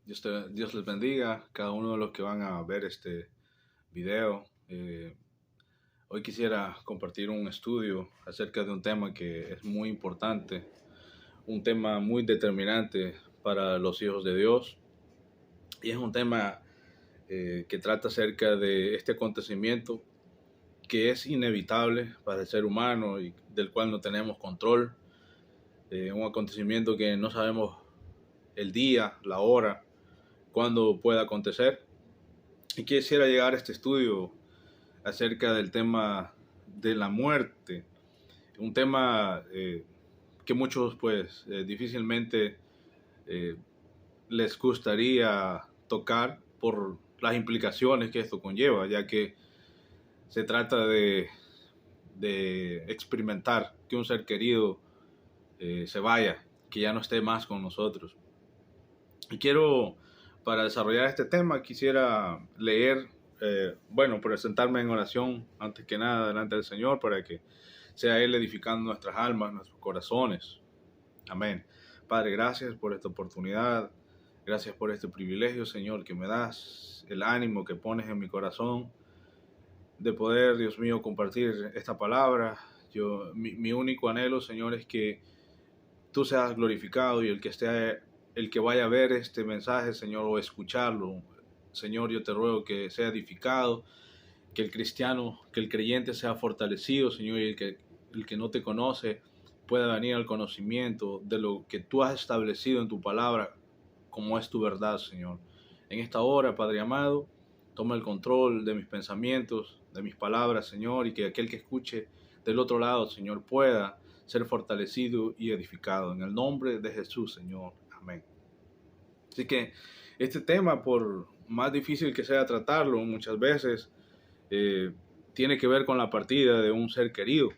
Dios les bendiga cada uno de los que van a ver este video. Hoy quisiera compartir un estudio acerca de un tema que es muy importante, un tema muy determinante para los hijos de Dios, y es un tema que trata acerca de este acontecimiento que es inevitable para el ser humano y del cual no tenemos control. Un acontecimiento que no sabemos el día, la hora, cuándo pueda acontecer. Y quisiera llegar a este estudio acerca del tema de la muerte, un tema que muchos difícilmente eh, les gustaría tocar por las implicaciones que esto conlleva, ya que se trata de experimentar que un ser querido se vaya, que ya no esté más con nosotros. Y para desarrollar este tema, quisiera leer, presentarme en oración antes que nada delante del Señor para que sea Él edificando nuestras almas, nuestros corazones. Amén. Padre, gracias por esta oportunidad, gracias por este privilegio, Señor, que me das, el ánimo que pones en mi corazón de poder, Dios mío, compartir esta palabra. Mi único anhelo, Señor, es que tú seas glorificado y el que vaya a ver este mensaje, Señor, o escucharlo, Señor, yo te ruego que sea edificado, que el creyente sea fortalecido, Señor, y el que no te conoce pueda venir al conocimiento de lo que tú has establecido en tu palabra, como es tu verdad, Señor. En esta hora, Padre amado, toma el control de mis pensamientos, de mis palabras, Señor, y que aquel que escuche del otro lado, Señor, pueda ser fortalecido y edificado. En el nombre de Jesús, Señor. Amén. Así que este tema, por más difícil que sea tratarlo, muchas veces eh, tiene que ver con la partida de un ser querido,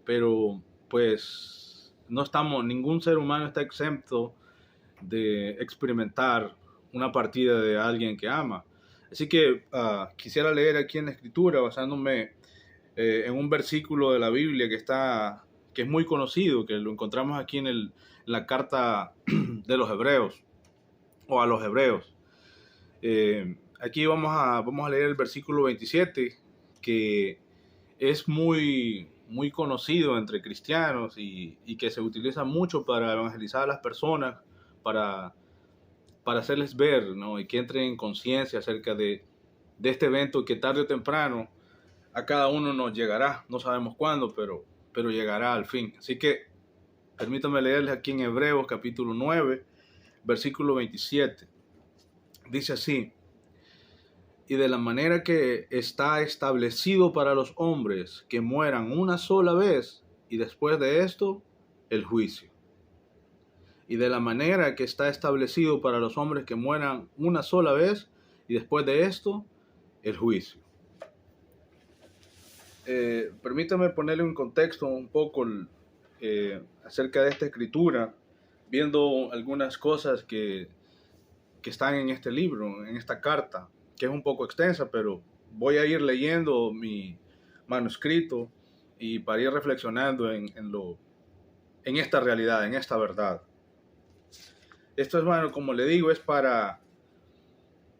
pero pues ningún ser humano está exento de experimentar una partida de alguien que ama. Así que quisiera leer aquí en la escritura, basándome en un versículo de la Biblia que es muy conocido, que lo encontramos aquí en la carta de los Hebreos, o a los Hebreos. Aquí vamos a leer el versículo 27, que es muy conocido entre cristianos y que se utiliza mucho para evangelizar a las personas, para, para hacerles ver, ¿no? Y que entren en conciencia acerca de este evento que tarde o temprano a cada uno nos llegará. No sabemos cuándo, pero llegará al fin. Así que permítanme leerles aquí en Hebreos capítulo 9, versículo 27. Dice así: y de la manera que está establecido para los hombres que mueran una sola vez, y después de esto, el juicio. Y de la manera que está establecido para los hombres que mueran una sola vez, y después de esto, el juicio. Permítame ponerle un contexto un poco acerca de esta escritura, viendo algunas cosas que están en este libro, en esta carta, que es un poco extensa, pero voy a ir leyendo mi manuscrito y para ir reflexionando en esta realidad, en esta verdad. Esto es, bueno, como le digo, es para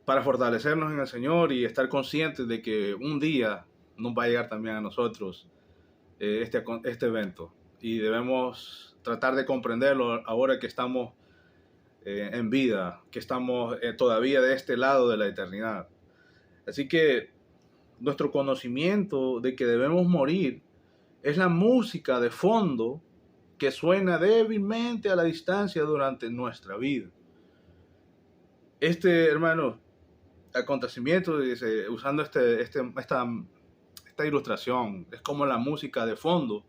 fortalecernos en el Señor y estar conscientes de que un día nos va a llegar también a nosotros este evento. Y debemos tratar de comprenderlo ahora que estamos en vida, que estamos todavía de este lado de la eternidad. Así que nuestro conocimiento de que debemos morir es la música de fondo que suena débilmente a la distancia durante nuestra vida. Hermano, acontecimiento, dice, usando esta ilustración, es como la música de fondo,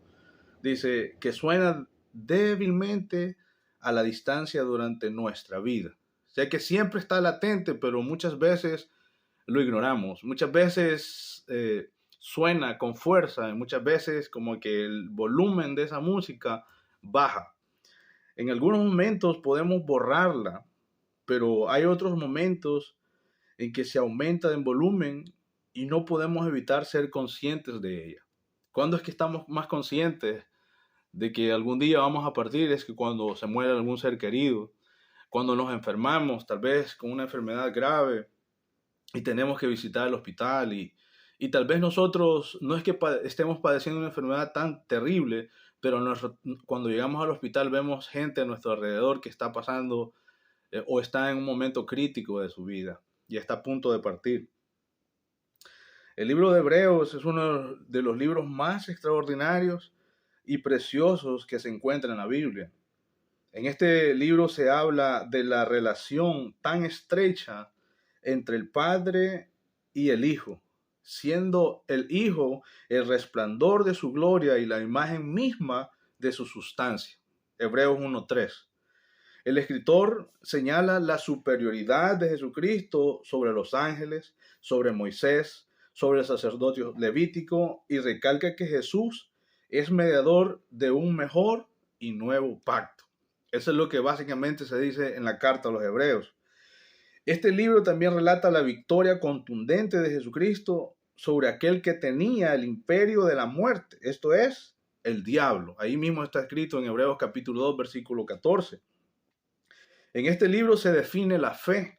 dice, que suena débilmente a la distancia durante nuestra vida. O sea que siempre está latente, pero muchas veces lo ignoramos. Muchas veces suena con fuerza y muchas veces como que el volumen de esa música baja. En algunos momentos podemos borrarla, pero hay otros momentos en que se aumenta en volumen y no podemos evitar ser conscientes de ella. ¿Cuándo es que estamos más conscientes de que algún día vamos a partir? Es que cuando se muere algún ser querido, cuando nos enfermamos, tal vez con una enfermedad grave y tenemos que visitar el hospital y tal vez nosotros no es que estemos padeciendo una enfermedad tan terrible, pero cuando llegamos al hospital vemos gente a nuestro alrededor que está pasando o está en un momento crítico de su vida y está a punto de partir. El libro de Hebreos es uno de los libros más extraordinarios y preciosos que se encuentran en la Biblia. En este libro se habla de la relación tan estrecha entre el Padre y el Hijo, siendo el Hijo el resplandor de su gloria y la imagen misma de su sustancia. Hebreos 1:3. El escritor señala la superioridad de Jesucristo sobre los ángeles, sobre Moisés, sobre el sacerdocio levítico y recalca que Jesús es mediador de un mejor y nuevo pacto. Eso es lo que básicamente se dice en la carta a los Hebreos. Este libro también relata la victoria contundente de Jesucristo sobre aquel que tenía el imperio de la muerte, esto es, el diablo. Ahí mismo está escrito en Hebreos capítulo 2, versículo 14. En este libro se define la fe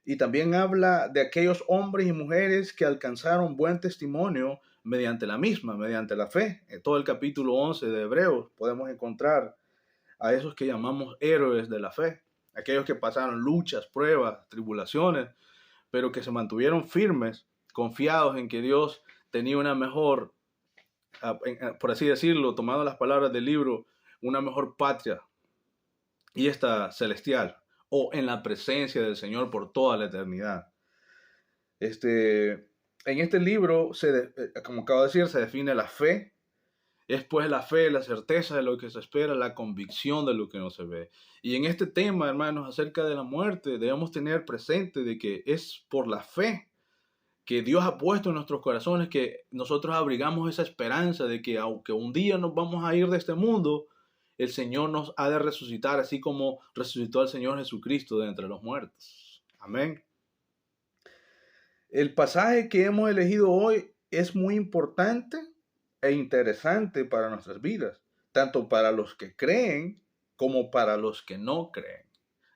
y también habla de aquellos hombres y mujeres que alcanzaron buen testimonio mediante la misma, mediante la fe. En todo el capítulo 11 de Hebreos podemos encontrar a esos que llamamos héroes de la fe, aquellos que pasaron luchas, pruebas, tribulaciones, pero que se mantuvieron firmes, confiados en que Dios tenía una mejor, por así decirlo, tomando las palabras del libro, una mejor patria, y esta celestial, o en la presencia del Señor por toda la eternidad. En este libro, como acabo de decir, se define la fe. Es pues la fe, la certeza de lo que se espera, la convicción de lo que no se ve. Y en este tema, hermanos, acerca de la muerte, debemos tener presente de que es por la fe que Dios ha puesto en nuestros corazones que nosotros abrigamos esa esperanza de que aunque un día nos vamos a ir de este mundo, el Señor nos ha de resucitar, así como resucitó al Señor Jesucristo de entre los muertos. Amén. El pasaje que hemos elegido hoy es muy importante e interesante para nuestras vidas, tanto para los que creen como para los que no creen.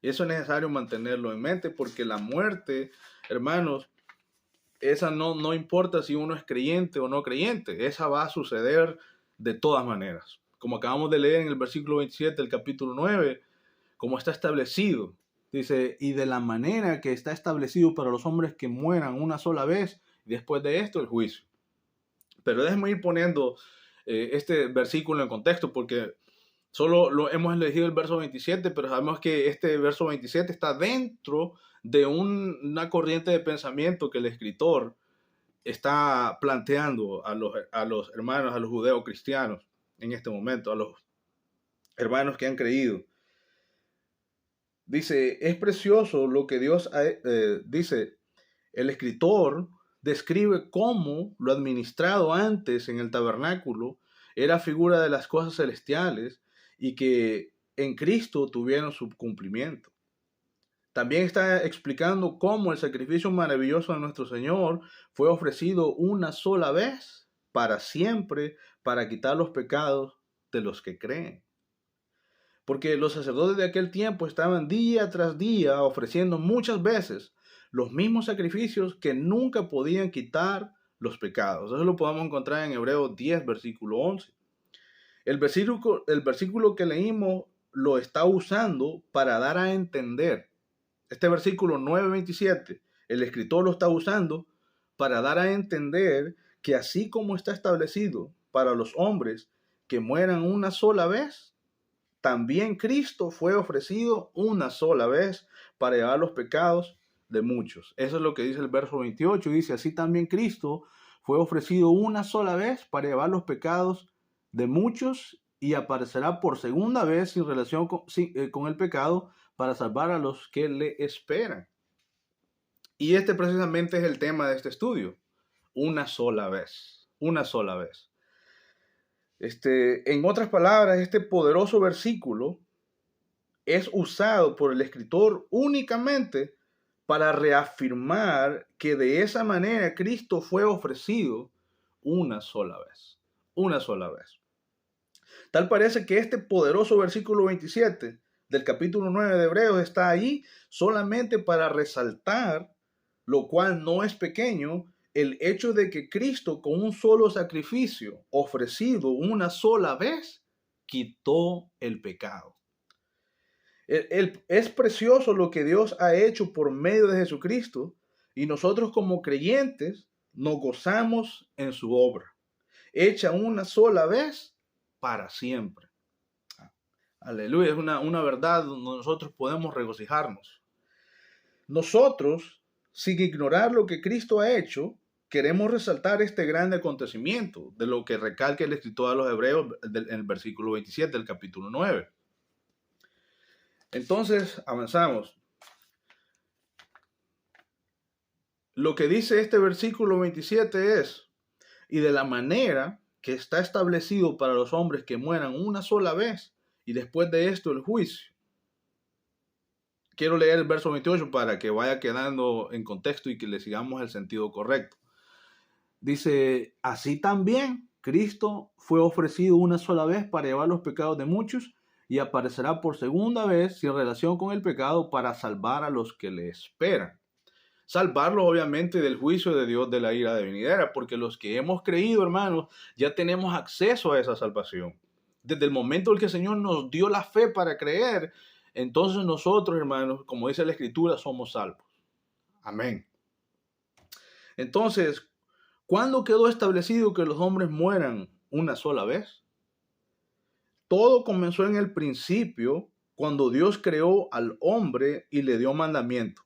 Y eso es necesario mantenerlo en mente porque la muerte, hermanos, esa no importa si uno es creyente o no creyente, esa va a suceder de todas maneras. Como acabamos de leer en el versículo 27 del capítulo 9, como está establecido, dice, y de la manera que está establecido para los hombres que mueran una sola vez, y después de esto el juicio. Pero déjenme ir poniendo este versículo en contexto, porque solo hemos elegido el verso 27, pero sabemos que este verso 27 está dentro de una corriente de pensamiento que el escritor está planteando a los hermanos, a los judeos cristianos en este momento, a los hermanos que han creído. Dice, es precioso lo que Dios dice, el escritor describe cómo lo administrado antes en el tabernáculo era figura de las cosas celestiales y que en Cristo tuvieron su cumplimiento. También está explicando cómo el sacrificio maravilloso de nuestro Señor fue ofrecido una sola vez, para siempre, para quitar los pecados de los que creen. Porque los sacerdotes de aquel tiempo estaban día tras día ofreciendo muchas veces los mismos sacrificios que nunca podían quitar los pecados. Eso lo podemos encontrar en Hebreos 10, versículo 11. El versículo que leímos lo está usando para dar a entender. Este versículo 9:27, el escritor lo está usando para dar a entender que así como está establecido para los hombres que mueran una sola vez, también Cristo fue ofrecido una sola vez para llevar los pecados de muchos. Eso es lo que dice el verso 28. Dice, así también Cristo fue ofrecido una sola vez para llevar los pecados de muchos y aparecerá por segunda vez sin relación con el pecado para salvar a los que le esperan. Y este precisamente es el tema de este estudio. Una sola vez. Una sola vez. En otras palabras, este poderoso versículo es usado por el escritor únicamente para reafirmar que de esa manera Cristo fue ofrecido una sola vez. Una sola vez. Tal parece que este poderoso versículo 27 del capítulo 9 de Hebreos está ahí solamente para resaltar, lo cual no es pequeño, el hecho de que Cristo con un solo sacrificio ofrecido una sola vez quitó el pecado. Es precioso lo que Dios ha hecho por medio de Jesucristo y nosotros como creyentes nos gozamos en su obra, hecha una sola vez para siempre. Aleluya, es una verdad donde nosotros podemos regocijarnos. Nosotros, sin ignorar lo que Cristo ha hecho, queremos resaltar este grande acontecimiento de lo que recalca el escritor a los Hebreos en el versículo 27 del capítulo 9. Entonces, avanzamos. Lo que dice este versículo 27 es, y de la manera que está establecido para los hombres que mueran una sola vez, y después de esto el juicio. Quiero leer el verso 28 para que vaya quedando en contexto y que le sigamos el sentido correcto. Dice, así también Cristo fue ofrecido una sola vez para llevar los pecados de muchos y aparecerá por segunda vez sin relación con el pecado para salvar a los que le esperan. Salvarlos obviamente del juicio de Dios, de la ira de venidera, porque los que hemos creído, hermanos, ya tenemos acceso a esa salvación. Desde el momento en que el Señor nos dio la fe para creer, entonces nosotros, hermanos, como dice la Escritura, somos salvos. Amén. Entonces, ¿cuándo quedó establecido que los hombres mueran una sola vez? Todo comenzó en el principio, cuando Dios creó al hombre y le dio mandamiento,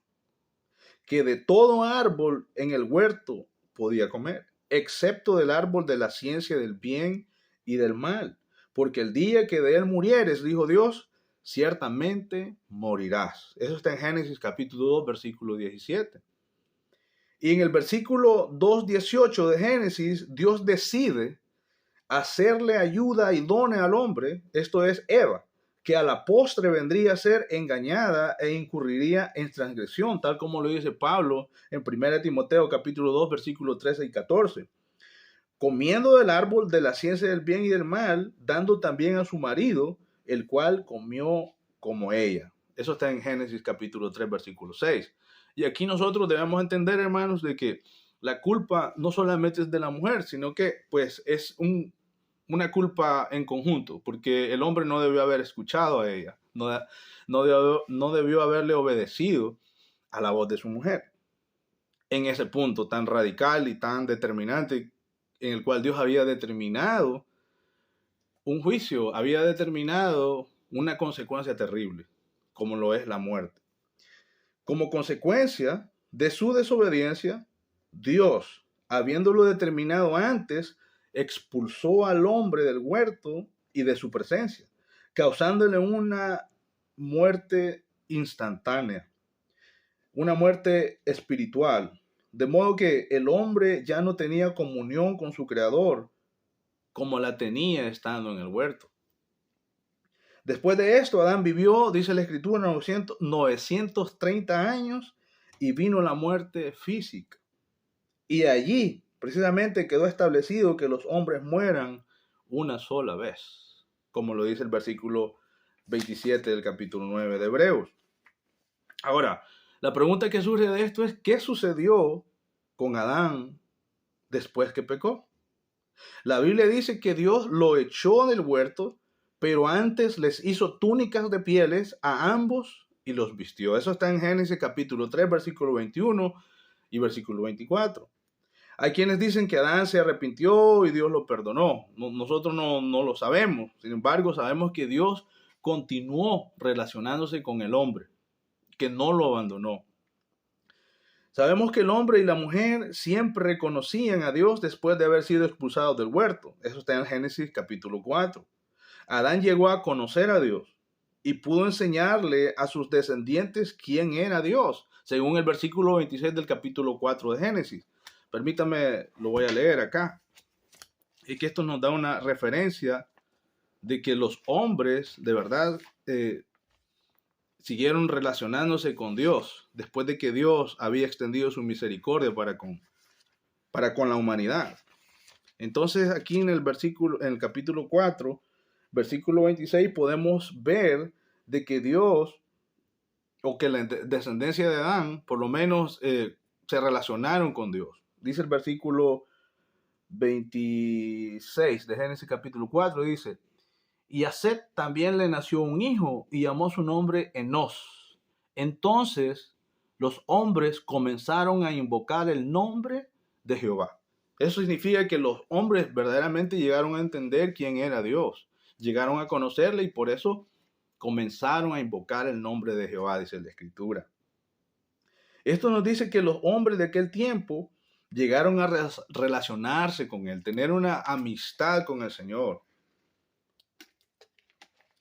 que de todo árbol en el huerto podía comer, excepto del árbol de la ciencia del bien y del mal, porque el día que de él murieres, dijo Dios, ciertamente morirás. Eso está en Génesis capítulo 2, versículo 17. Y en el versículo 2:18 de Génesis, Dios decide hacerle ayuda idónea al hombre, esto es Eva, que a la postre vendría a ser engañada e incurriría en transgresión, tal como lo dice Pablo en 1 Timoteo capítulo 2, versículos 13 y 14. Comiendo del árbol de la ciencia del bien y del mal, dando también a su marido, el cual comió como ella. Eso está en Génesis capítulo 3, versículo 6. Y aquí nosotros debemos entender, hermanos, de que la culpa no solamente es de la mujer, sino que pues es una culpa en conjunto, porque el hombre no debió haber escuchado a ella, no debió haberle obedecido a la voz de su mujer en ese punto tan radical y tan determinante en el cual Dios había determinado un juicio, había determinado una consecuencia terrible, como lo es la muerte. Como consecuencia de su desobediencia, Dios, habiéndolo determinado antes, expulsó al hombre del huerto y de su presencia, causándole una muerte instantánea, una muerte espiritual, de modo que el hombre ya no tenía comunión con su creador como la tenía estando en el huerto. Después de esto, Adán vivió, dice la Escritura, 930 años y vino la muerte física. Y allí, precisamente, quedó establecido que los hombres mueran una sola vez, como lo dice el versículo 27 del capítulo 9 de Hebreos. Ahora, la pregunta que surge de esto es, ¿qué sucedió con Adán después que pecó? La Biblia dice que Dios lo echó del huerto, pero antes les hizo túnicas de pieles a ambos y los vistió. Eso está en Génesis capítulo 3, versículo 21 y versículo 24. Hay quienes dicen que Adán se arrepintió y Dios lo perdonó. Nosotros no lo sabemos. Sin embargo, sabemos que Dios continuó relacionándose con el hombre, que no lo abandonó. Sabemos que el hombre y la mujer siempre reconocían a Dios después de haber sido expulsados del huerto. Eso está en Génesis capítulo 4. Adán llegó a conocer a Dios y pudo enseñarle a sus descendientes quién era Dios, según el versículo 26 del capítulo 4 de Génesis. Permítame, lo voy a leer acá. Y que esto nos da una referencia de que los hombres de verdad siguieron relacionándose con Dios después de que Dios había extendido su misericordia para con la humanidad. Entonces aquí en el capítulo 4, versículo 26, podemos ver de que Dios, o que la descendencia de Adán, por lo menos se relacionaron con Dios. Dice el versículo 26 de Génesis capítulo 4, dice: y a Set también le nació un hijo y llamó su nombre Enos. Entonces los hombres comenzaron a invocar el nombre de Jehová. Eso significa que los hombres verdaderamente llegaron a entender quién era Dios. Llegaron a conocerle y por eso comenzaron a invocar el nombre de Jehová, dice la Escritura. Esto nos dice que los hombres de aquel tiempo llegaron a relacionarse con él, tener una amistad con el Señor.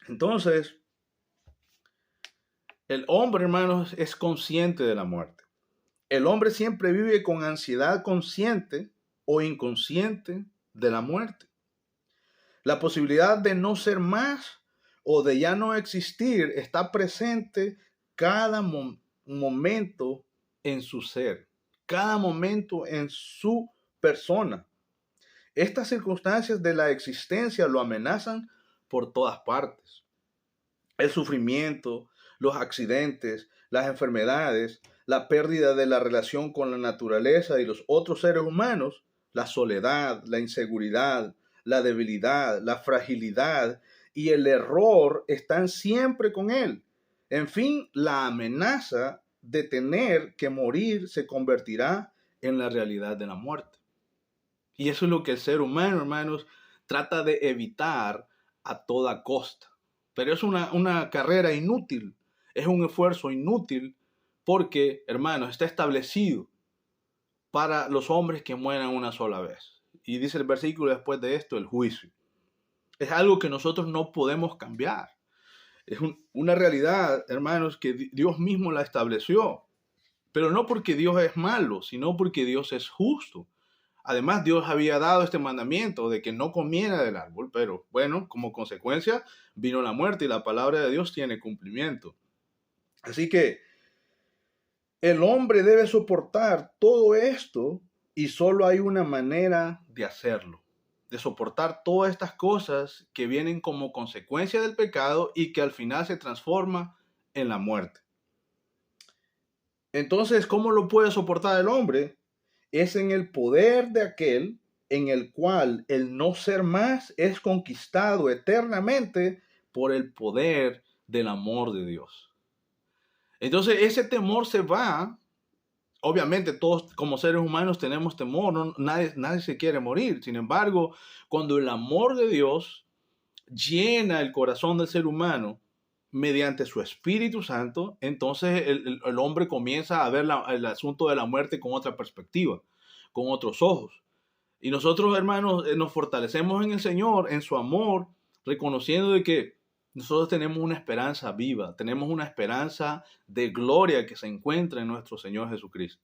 Entonces, el hombre, hermanos, es consciente de la muerte. El hombre siempre vive con ansiedad consciente o inconsciente de la muerte. La posibilidad de no ser más o de ya no existir está presente cada momento en su ser, cada momento en su persona. Estas circunstancias de la existencia lo amenazan por todas partes. El sufrimiento, los accidentes, las enfermedades, la pérdida de la relación con la naturaleza y los otros seres humanos, la soledad, la inseguridad, la debilidad, la fragilidad y el error están siempre con él. En fin, la amenaza de tener que morir se convertirá en la realidad de la muerte. Y eso es lo que el ser humano, hermanos, trata de evitar a toda costa. Pero es una carrera inútil, es un esfuerzo inútil porque, hermanos, está establecido para los hombres que mueran una sola vez. Y dice el versículo después de esto, el juicio. Es algo que nosotros no podemos cambiar. Es una realidad, hermanos, que Dios mismo la estableció. Pero no porque Dios es malo, sino porque Dios es justo. Además, Dios había dado este mandamiento de que no comiera del árbol, pero bueno, como consecuencia vino la muerte y la palabra de Dios tiene cumplimiento. Así que el hombre debe soportar todo esto y solo hay una manera de hacerlo, de soportar todas estas cosas que vienen como consecuencia del pecado y que al final se transforma en la muerte. Entonces, ¿cómo lo puede soportar el hombre? Es en el poder de aquel en el cual el no ser más es conquistado eternamente por el poder del amor de Dios. Entonces ese temor se va. Obviamente todos como seres humanos tenemos temor, ¿no? Nadie se quiere morir. Sin embargo, cuando el amor de Dios llena el corazón del ser humano mediante su Espíritu Santo, entonces el hombre comienza a ver el asunto de la muerte con otra perspectiva, con otros ojos. Y nosotros, hermanos, nos fortalecemos en el Señor, en su amor, reconociendo de que nosotros tenemos una esperanza viva, tenemos una esperanza de gloria que se encuentra en nuestro Señor Jesucristo.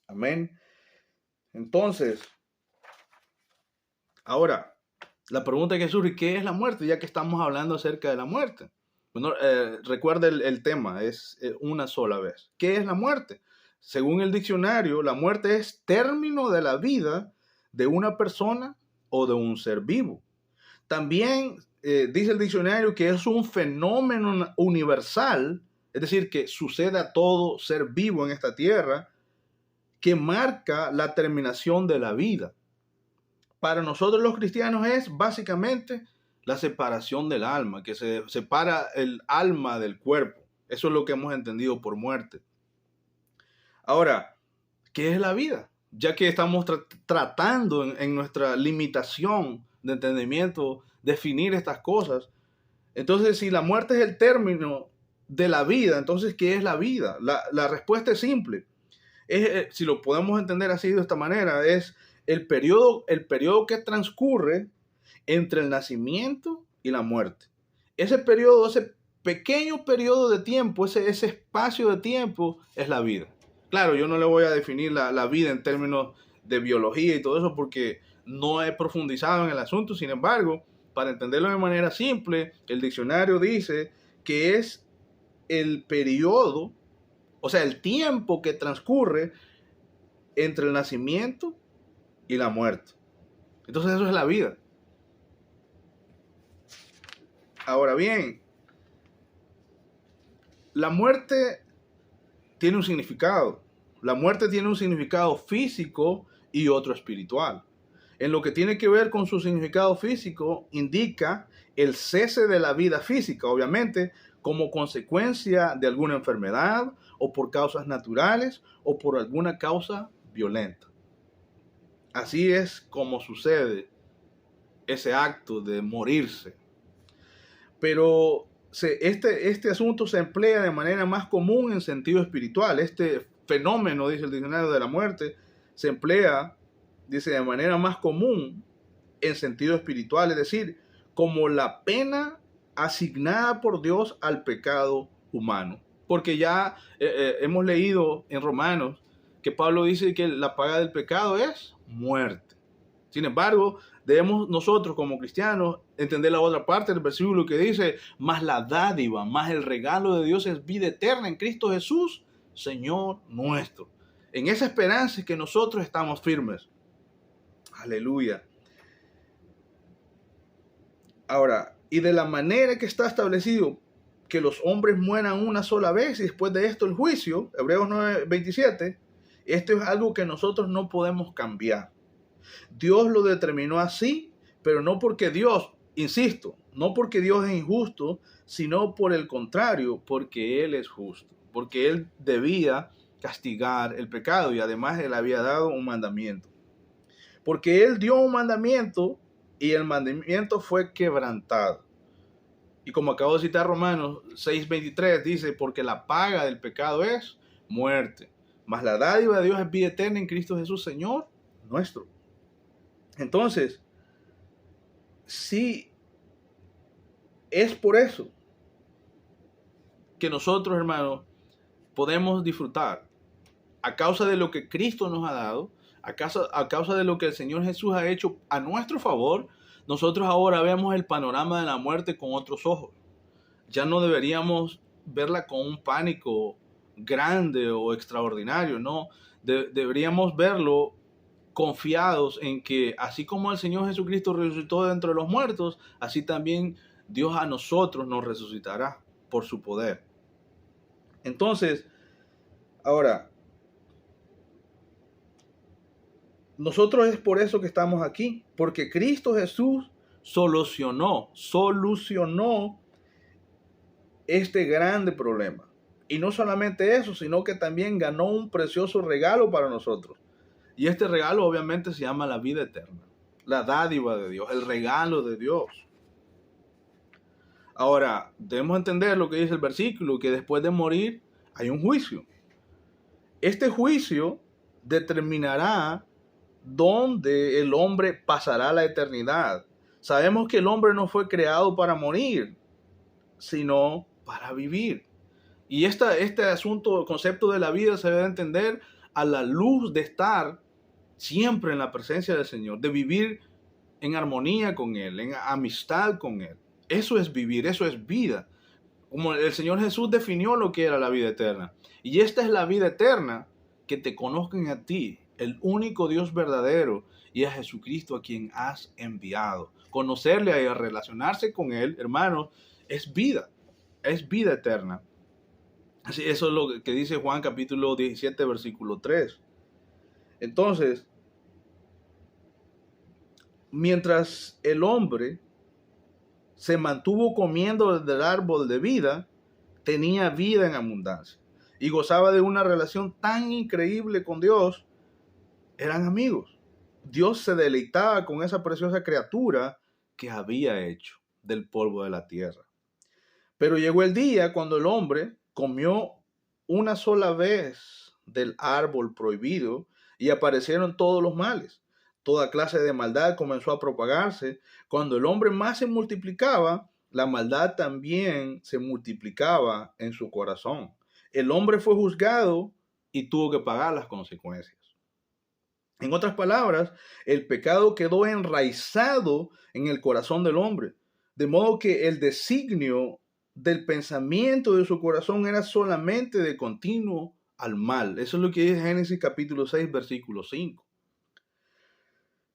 Amén. Entonces, ahora, la pregunta que surge, ¿qué es la muerte? Ya que estamos hablando acerca de la muerte. Bueno, recuerda el tema, es una sola vez. ¿Qué es la muerte? Según el diccionario, la muerte es término de la vida de una persona o de un ser vivo. También dice el diccionario que es un fenómeno universal, es decir, que sucede a todo ser vivo en esta tierra, que marca la terminación de la vida. Para nosotros los cristianos es básicamente la separación del alma, que se separa el alma del cuerpo. Eso es lo que hemos entendido por muerte. Ahora, ¿qué es la vida? Ya que estamos tratando en nuestra limitación de entendimiento definir estas cosas. Entonces, si la muerte es el término de la vida, entonces, ¿qué es la vida? La respuesta es simple. Si lo podemos entender así de esta manera, es el periodo que transcurre entre el nacimiento y la muerte. Ese periodo, ese pequeño periodo de tiempo, ese espacio de tiempo es la vida. Claro, yo no le voy a definir la vida en términos de biología y todo eso porque no he profundizado en el asunto. Sin embargo, para entenderlo de manera simple, el diccionario dice que es el periodo, o sea, el tiempo que transcurre entre el nacimiento y la muerte. Entonces eso es la vida. Ahora bien, la muerte tiene un significado. La muerte tiene un significado físico y otro espiritual. En lo que tiene que ver con su significado físico, indica el cese de la vida física, obviamente, como consecuencia de alguna enfermedad o por causas naturales o por alguna causa violenta. Así es como sucede ese acto de morirse. Pero este asunto se emplea de manera más común en sentido espiritual. Este fenómeno, dice el diccionario de la muerte, se emplea, dice, de manera más común en sentido espiritual, es decir, como la pena asignada por Dios al pecado humano. Porque ya hemos leído en Romanos que Pablo dice que la paga del pecado es muerte. Sin embargo, debemos nosotros como cristianos entender la otra parte del versículo que dice, más la dádiva, más el regalo de Dios es vida eterna en Cristo Jesús, Señor nuestro. En esa esperanza es que nosotros estamos firmes. Aleluya. Ahora, y de la manera que está establecido que los hombres mueran una sola vez y después de esto el juicio, Hebreos 9:27, esto es algo que nosotros no podemos cambiar. Dios lo determinó así, pero no porque Dios, insisto, no porque Dios es injusto, sino por el contrario, porque Él es justo, porque Él debía castigar el pecado y además Él había dado un mandamiento. Porque Él dio un mandamiento y el mandamiento fue quebrantado. Y como acabo de citar Romanos 6:23, dice, porque la paga del pecado es muerte, mas la dádiva de Dios es vida eterna en Cristo Jesús, Señor nuestro. Entonces, sí, es por eso que nosotros, hermanos, podemos disfrutar a causa de lo que Cristo nos ha dado, a causa de lo que el Señor Jesús ha hecho a nuestro favor. Nosotros ahora vemos el panorama de la muerte con otros ojos. Ya no deberíamos verla con un pánico grande o extraordinario, no. Deberíamos verlo confiados en que así como el Señor Jesucristo resucitó de entre los muertos, así también Dios a nosotros nos resucitará por su poder. Entonces, ahora, nosotros es por eso que estamos aquí, porque Cristo Jesús solucionó este grande problema. Y no solamente eso, sino que también ganó un precioso regalo para nosotros. Y este regalo obviamente se llama la vida eterna, la dádiva de Dios, el regalo de Dios. Ahora, debemos entender lo que dice el versículo, que después de morir hay un juicio. Este juicio determinará dónde el hombre pasará la eternidad. Sabemos que el hombre no fue creado para morir, sino para vivir. Y este asunto, el concepto de la vida se debe entender a la luz de estar siempre en la presencia del Señor, de vivir en armonía con Él, en amistad con Él. Eso es vivir, eso es vida. Como el Señor Jesús definió lo que era la vida eterna. Y esta es la vida eterna, que te conozcan a ti, el único Dios verdadero, y a Jesucristo a quien has enviado. Conocerle y relacionarse con Él, hermanos, es vida eterna. Así, eso es lo que dice Juan capítulo 17, versículo 3. Entonces, mientras el hombre se mantuvo comiendo del árbol de vida, tenía vida en abundancia y gozaba de una relación tan increíble con Dios. Eran amigos. Dios se deleitaba con esa preciosa criatura que había hecho del polvo de la tierra. Pero llegó el día cuando el hombre comió una sola vez del árbol prohibido y aparecieron todos los males. Toda clase de maldad comenzó a propagarse. Cuando el hombre más se multiplicaba, la maldad también se multiplicaba en su corazón. El hombre fue juzgado y tuvo que pagar las consecuencias. En otras palabras, el pecado quedó enraizado en el corazón del hombre, de modo que el designio del pensamiento de su corazón era solamente de continuo al mal. Eso es lo que dice Génesis capítulo 6, versículo 5.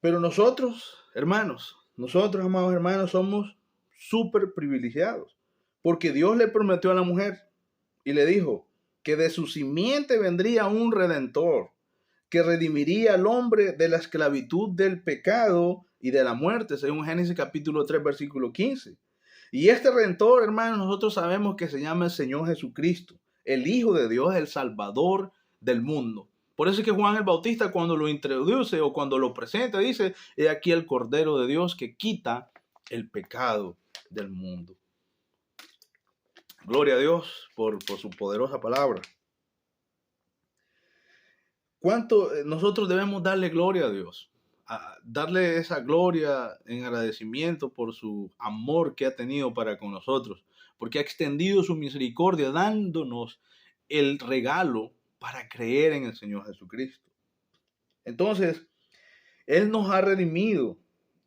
Pero nosotros, amados hermanos, somos súper privilegiados, porque Dios le prometió a la mujer, y le dijo que de su simiente vendría un redentor que redimiría al hombre de la esclavitud del pecado y de la muerte, según Génesis capítulo 3, versículo 15. Y este redentor, hermanos, nosotros sabemos que se llama el Señor Jesucristo, el Hijo de Dios, el Salvador del mundo. Por eso es que Juan el Bautista, cuando lo introduce o cuando lo presenta, dice: he aquí el Cordero de Dios que quita el pecado del mundo. Gloria a Dios por su poderosa palabra. ¿Cuánto nosotros debemos darle gloria a Dios? Darle esa gloria en agradecimiento por su amor que ha tenido para con nosotros, porque ha extendido su misericordia dándonos el regalo para creer en el Señor Jesucristo. Entonces, Él nos ha redimido,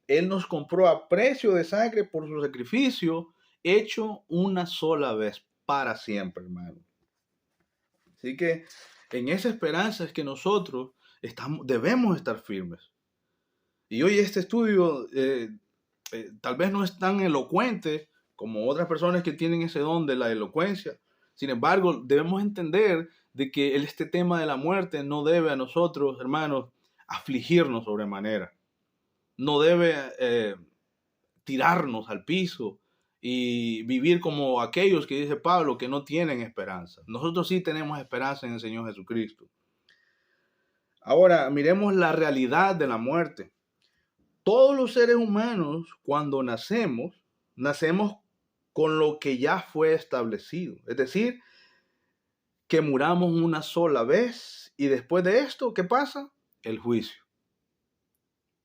Él nos compró a precio de sangre por su sacrificio hecho una sola vez para siempre, hermano. Así que en esa esperanza es que nosotros debemos estar firmes. Y hoy este estudio tal vez no es tan elocuente como otras personas que tienen ese don de la elocuencia. Sin embargo, debemos entender de que este tema de la muerte no debe a nosotros, hermanos, afligirnos sobremanera. No debe tirarnos al piso y vivir como aquellos que dice Pablo que no tienen esperanza. Nosotros sí tenemos esperanza en el Señor Jesucristo. Ahora, miremos la realidad de la muerte. Todos los seres humanos, cuando nacemos con lo que ya fue establecido. Es decir, que muramos una sola vez y después de esto, ¿qué pasa? El juicio.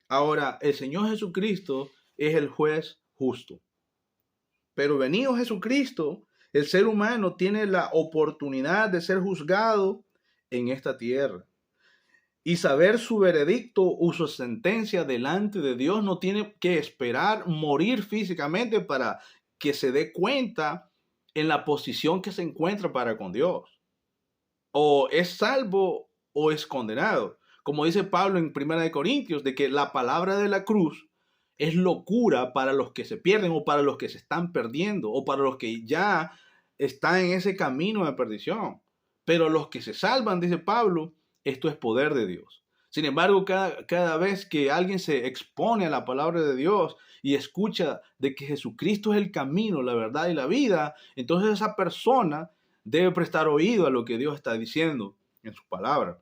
Ahora, el Señor Jesucristo es el juez justo. Pero venido Jesucristo, el ser humano tiene la oportunidad de ser juzgado en esta tierra. Y saber su veredicto o su sentencia delante de Dios. No tiene que esperar morir físicamente para que se dé cuenta en la posición que se encuentra para con Dios. O es salvo o es condenado. Como dice Pablo en 1 Corintios, de que la palabra de la cruz es locura para los que se pierden o para los que se están perdiendo o para los que ya están en ese camino de perdición. Pero los que se salvan, dice Pablo, esto es poder de Dios. Sin embargo, cada vez que alguien se expone a la palabra de Dios y escucha de que Jesucristo es el camino, la verdad y la vida, entonces esa persona debe prestar oído a lo que Dios está diciendo en su palabra.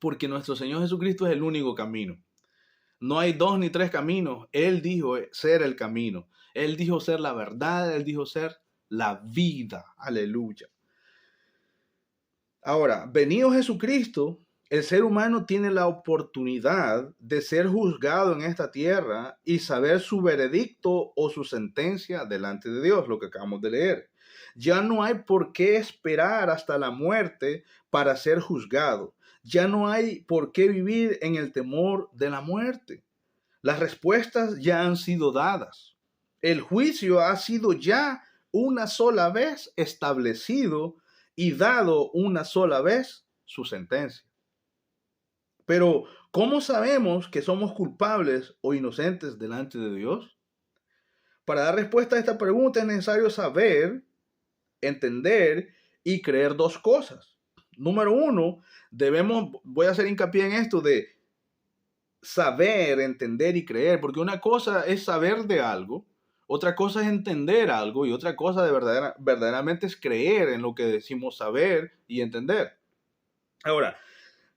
Porque nuestro Señor Jesucristo es el único camino. No hay 2 ni 3 caminos. Él dijo ser el camino. Él dijo ser la verdad. Él dijo ser la vida. Aleluya. Ahora, venido Jesucristo, el ser humano tiene la oportunidad de ser juzgado en esta tierra y saber su veredicto o su sentencia delante de Dios, lo que acabamos de leer. Ya no hay por qué esperar hasta la muerte para ser juzgado. Ya no hay por qué vivir en el temor de la muerte. Las respuestas ya han sido dadas. El juicio ha sido ya una sola vez establecido y dado una sola vez su sentencia. Pero, ¿cómo sabemos que somos culpables o inocentes delante de Dios? Para dar respuesta a esta pregunta es necesario saber, entender y creer 2 cosas. Número 1, voy a hacer hincapié en esto de saber, entender y creer, porque una cosa es saber de algo, otra cosa es entender algo y otra cosa verdaderamente es creer en lo que decimos saber y entender. Ahora,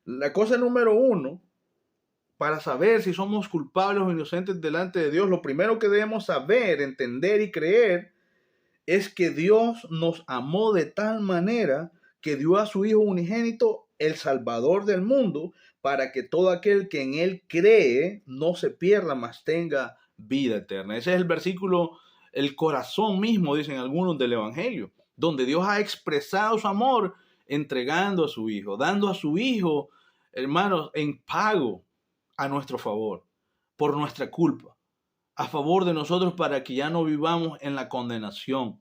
la cosa número 1, para saber si somos culpables o inocentes delante de Dios, lo primero que debemos saber, entender y creer es que Dios nos amó de tal manera que dio a su Hijo unigénito, el Salvador del mundo, para que todo aquel que en Él cree no se pierda, mas tenga vida eterna. Ese es el versículo, el corazón mismo, dicen algunos, del Evangelio, donde Dios ha expresado su amor entregando a su Hijo, dando a su Hijo, hermanos, en pago a nuestro favor, por nuestra culpa, a favor de nosotros para que ya no vivamos en la condenación.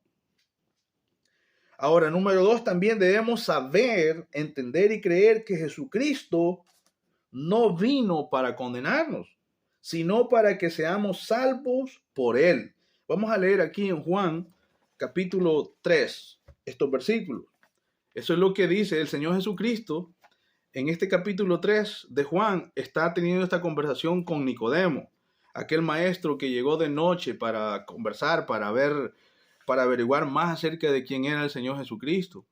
Ahora, número 2, también debemos saber, entender y creer que Jesucristo no vino para condenarnos, sino para que seamos salvos por Él. Vamos a leer aquí en Juan capítulo 3 estos versículos. Eso es lo que dice el Señor Jesucristo. En este capítulo 3 de Juan está teniendo esta conversación con Nicodemo, aquel maestro que llegó de noche para conversar, para averiguar más acerca de quién era el Señor Jesucristo.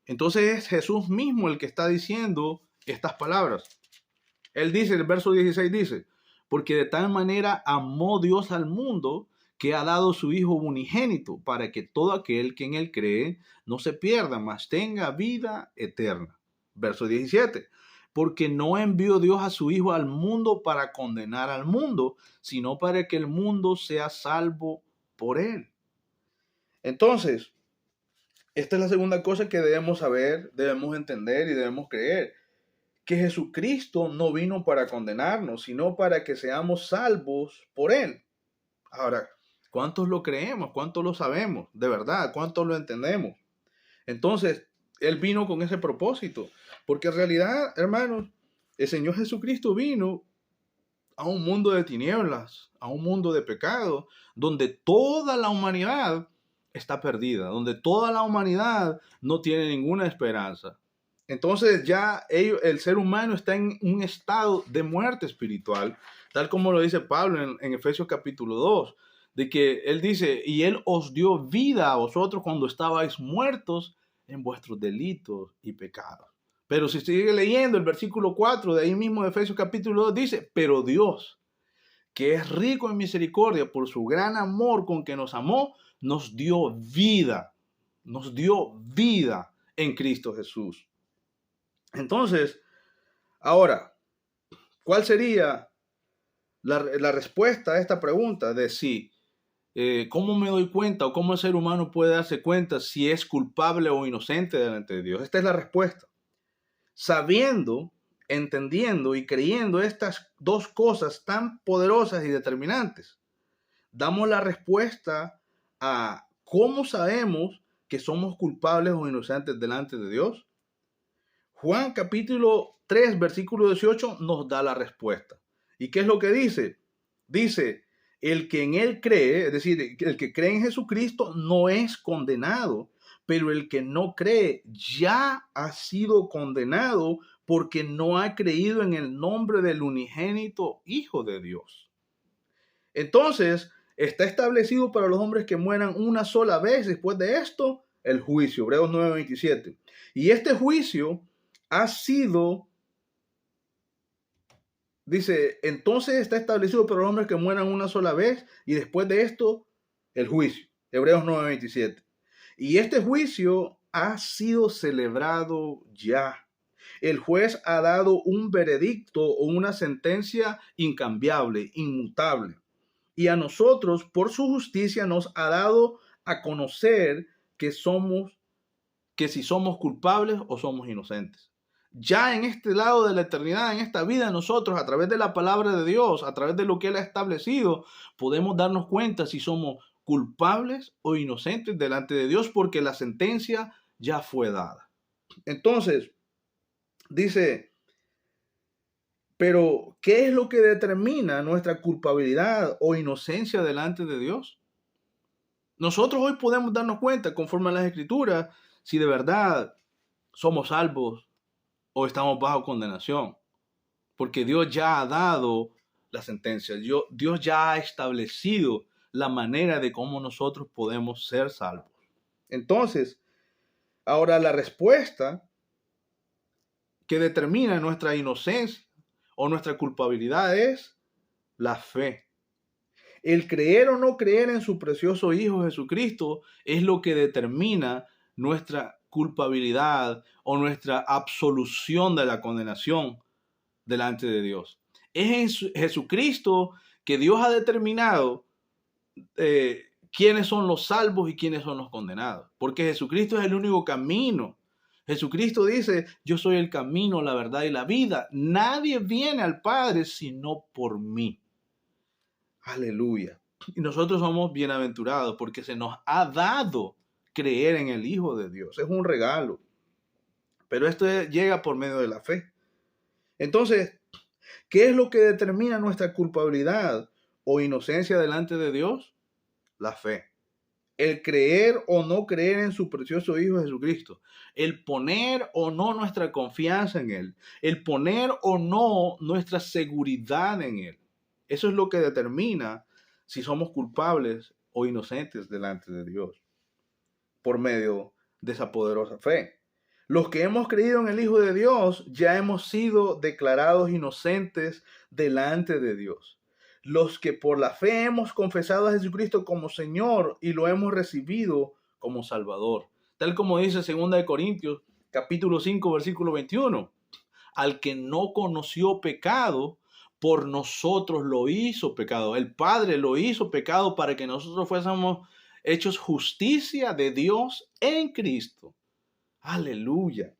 Entonces es Jesús mismo el que está diciendo estas palabras. Él dice, el verso 16 dice, porque de tal manera amó Dios al mundo que ha dado su Hijo unigénito para que todo aquel que en él cree no se pierda, mas tenga vida eterna. Verso 17, porque no envió Dios a su Hijo al mundo para condenar al mundo, sino para que el mundo sea salvo por él. Entonces, esta es la segunda cosa que debemos saber, debemos entender y debemos creer. Que Jesucristo no vino para condenarnos, sino para que seamos salvos por Él. Ahora, ¿cuántos lo creemos? ¿Cuántos lo sabemos? De verdad, ¿cuántos lo entendemos? Entonces, Él vino con ese propósito. Porque en realidad, hermanos, el Señor Jesucristo vino a un mundo de tinieblas, a un mundo de pecado, donde toda la humanidad está perdida, donde toda la humanidad no tiene ninguna esperanza. Entonces ya el ser humano está en un estado de muerte espiritual, tal como lo dice Pablo en Efesios capítulo 2, de que él dice, y él os dio vida a vosotros cuando estabais muertos en vuestros delitos y pecados. Pero si sigue leyendo el versículo 4 de ahí mismo de Efesios capítulo 2 dice, pero Dios, que es rico en misericordia por su gran amor con que nos amó, nos dio vida en Cristo Jesús. Entonces, ahora, ¿cuál sería la respuesta a esta pregunta de si, cómo me doy cuenta o cómo el ser humano puede darse cuenta si es culpable o inocente delante de Dios? Esta es la respuesta. Sabiendo, entendiendo y creyendo estas dos cosas tan poderosas y determinantes, damos la respuesta a cómo sabemos que somos culpables o inocentes delante de Dios. Juan capítulo 3, versículo 18 nos da la respuesta. ¿Y qué es lo que dice? Dice, el que en él cree, es decir, el que cree en Jesucristo no es condenado, pero el que no cree ya ha sido condenado porque no ha creído en el nombre del unigénito Hijo de Dios. Entonces, está establecido para los hombres que mueran una sola vez. Después de esto, el juicio, Hebreos 9:27. Y este juicio ha sido, dice, entonces está establecido para los hombres que mueran una sola vez y después de esto, el juicio, Hebreos 9:27. Y este juicio ha sido celebrado ya. El juez ha dado un veredicto o una sentencia incambiable, inmutable. Y a nosotros, por su justicia, nos ha dado a conocer que si somos culpables o somos inocentes. Ya en este lado de la eternidad, en esta vida, nosotros a través de la palabra de Dios, a través de lo que Él ha establecido, podemos darnos cuenta si somos culpables o inocentes delante de Dios porque la sentencia ya fue dada. Entonces, dice, pero ¿qué es lo que determina nuestra culpabilidad o inocencia delante de Dios? Nosotros hoy podemos darnos cuenta, conforme a las Escrituras, si de verdad somos salvos o estamos bajo condenación, porque Dios ya ha dado la sentencia, Dios ya ha establecido la manera de cómo nosotros podemos ser salvos. Entonces, ahora la respuesta que determina nuestra inocencia o nuestra culpabilidad es la fe. El creer o no creer en su precioso Hijo Jesucristo es lo que determina nuestra culpabilidad o nuestra absolución de la condenación delante de Dios. Es en Jesucristo que Dios ha determinado quiénes son los salvos y quiénes son los condenados. Porque Jesucristo es el único camino. Jesucristo dice, yo soy el camino, la verdad y la vida. Nadie viene al Padre sino por mí. Aleluya. Y nosotros somos bienaventurados porque se nos ha dado creer en el Hijo de Dios. Es un regalo. Pero esto llega por medio de la fe. Entonces, ¿qué es lo que determina nuestra culpabilidad o inocencia delante de Dios? La fe. el creer o no creer en su precioso Hijo Jesucristo, el poner o no nuestra confianza en Él, el poner o no nuestra seguridad en Él. Eso es lo que determina si somos culpables o inocentes delante de Dios por medio de esa poderosa fe. Los que hemos creído en el Hijo de Dios ya hemos sido declarados inocentes delante de Dios. Los que por la fe hemos confesado a Jesucristo como Señor y lo hemos recibido como Salvador. Tal como dice 2 Corintios capítulo 5 versículo 21. Al que no conoció pecado, por nosotros lo hizo pecado. El Padre lo hizo pecado para que nosotros fuésemos hechos justicia de Dios en Cristo. Aleluya.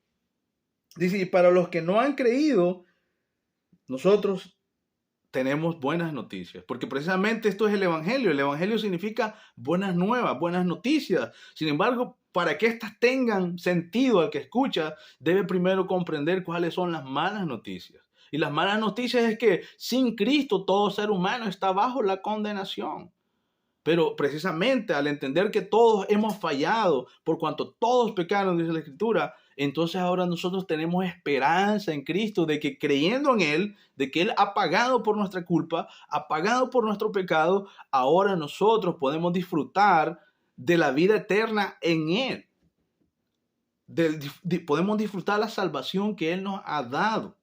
Dice, y para los que no han creído, nosotros tenemos buenas noticias, porque precisamente esto es el Evangelio. El Evangelio significa buenas nuevas, buenas noticias. Sin embargo, para que éstas tengan sentido al que escucha, debe primero comprender cuáles son las malas noticias. Y las malas noticias es que sin Cristo todo ser humano está bajo la condenación. Pero precisamente al entender que todos hemos fallado, por cuanto todos pecaron, dice la Escritura, entonces ahora nosotros tenemos esperanza en Cristo de que creyendo en Él, de que Él ha pagado por nuestra culpa, ha pagado por nuestro pecado, ahora nosotros podemos disfrutar de la vida eterna en Él. Podemos disfrutar la salvación que Él nos ha dado.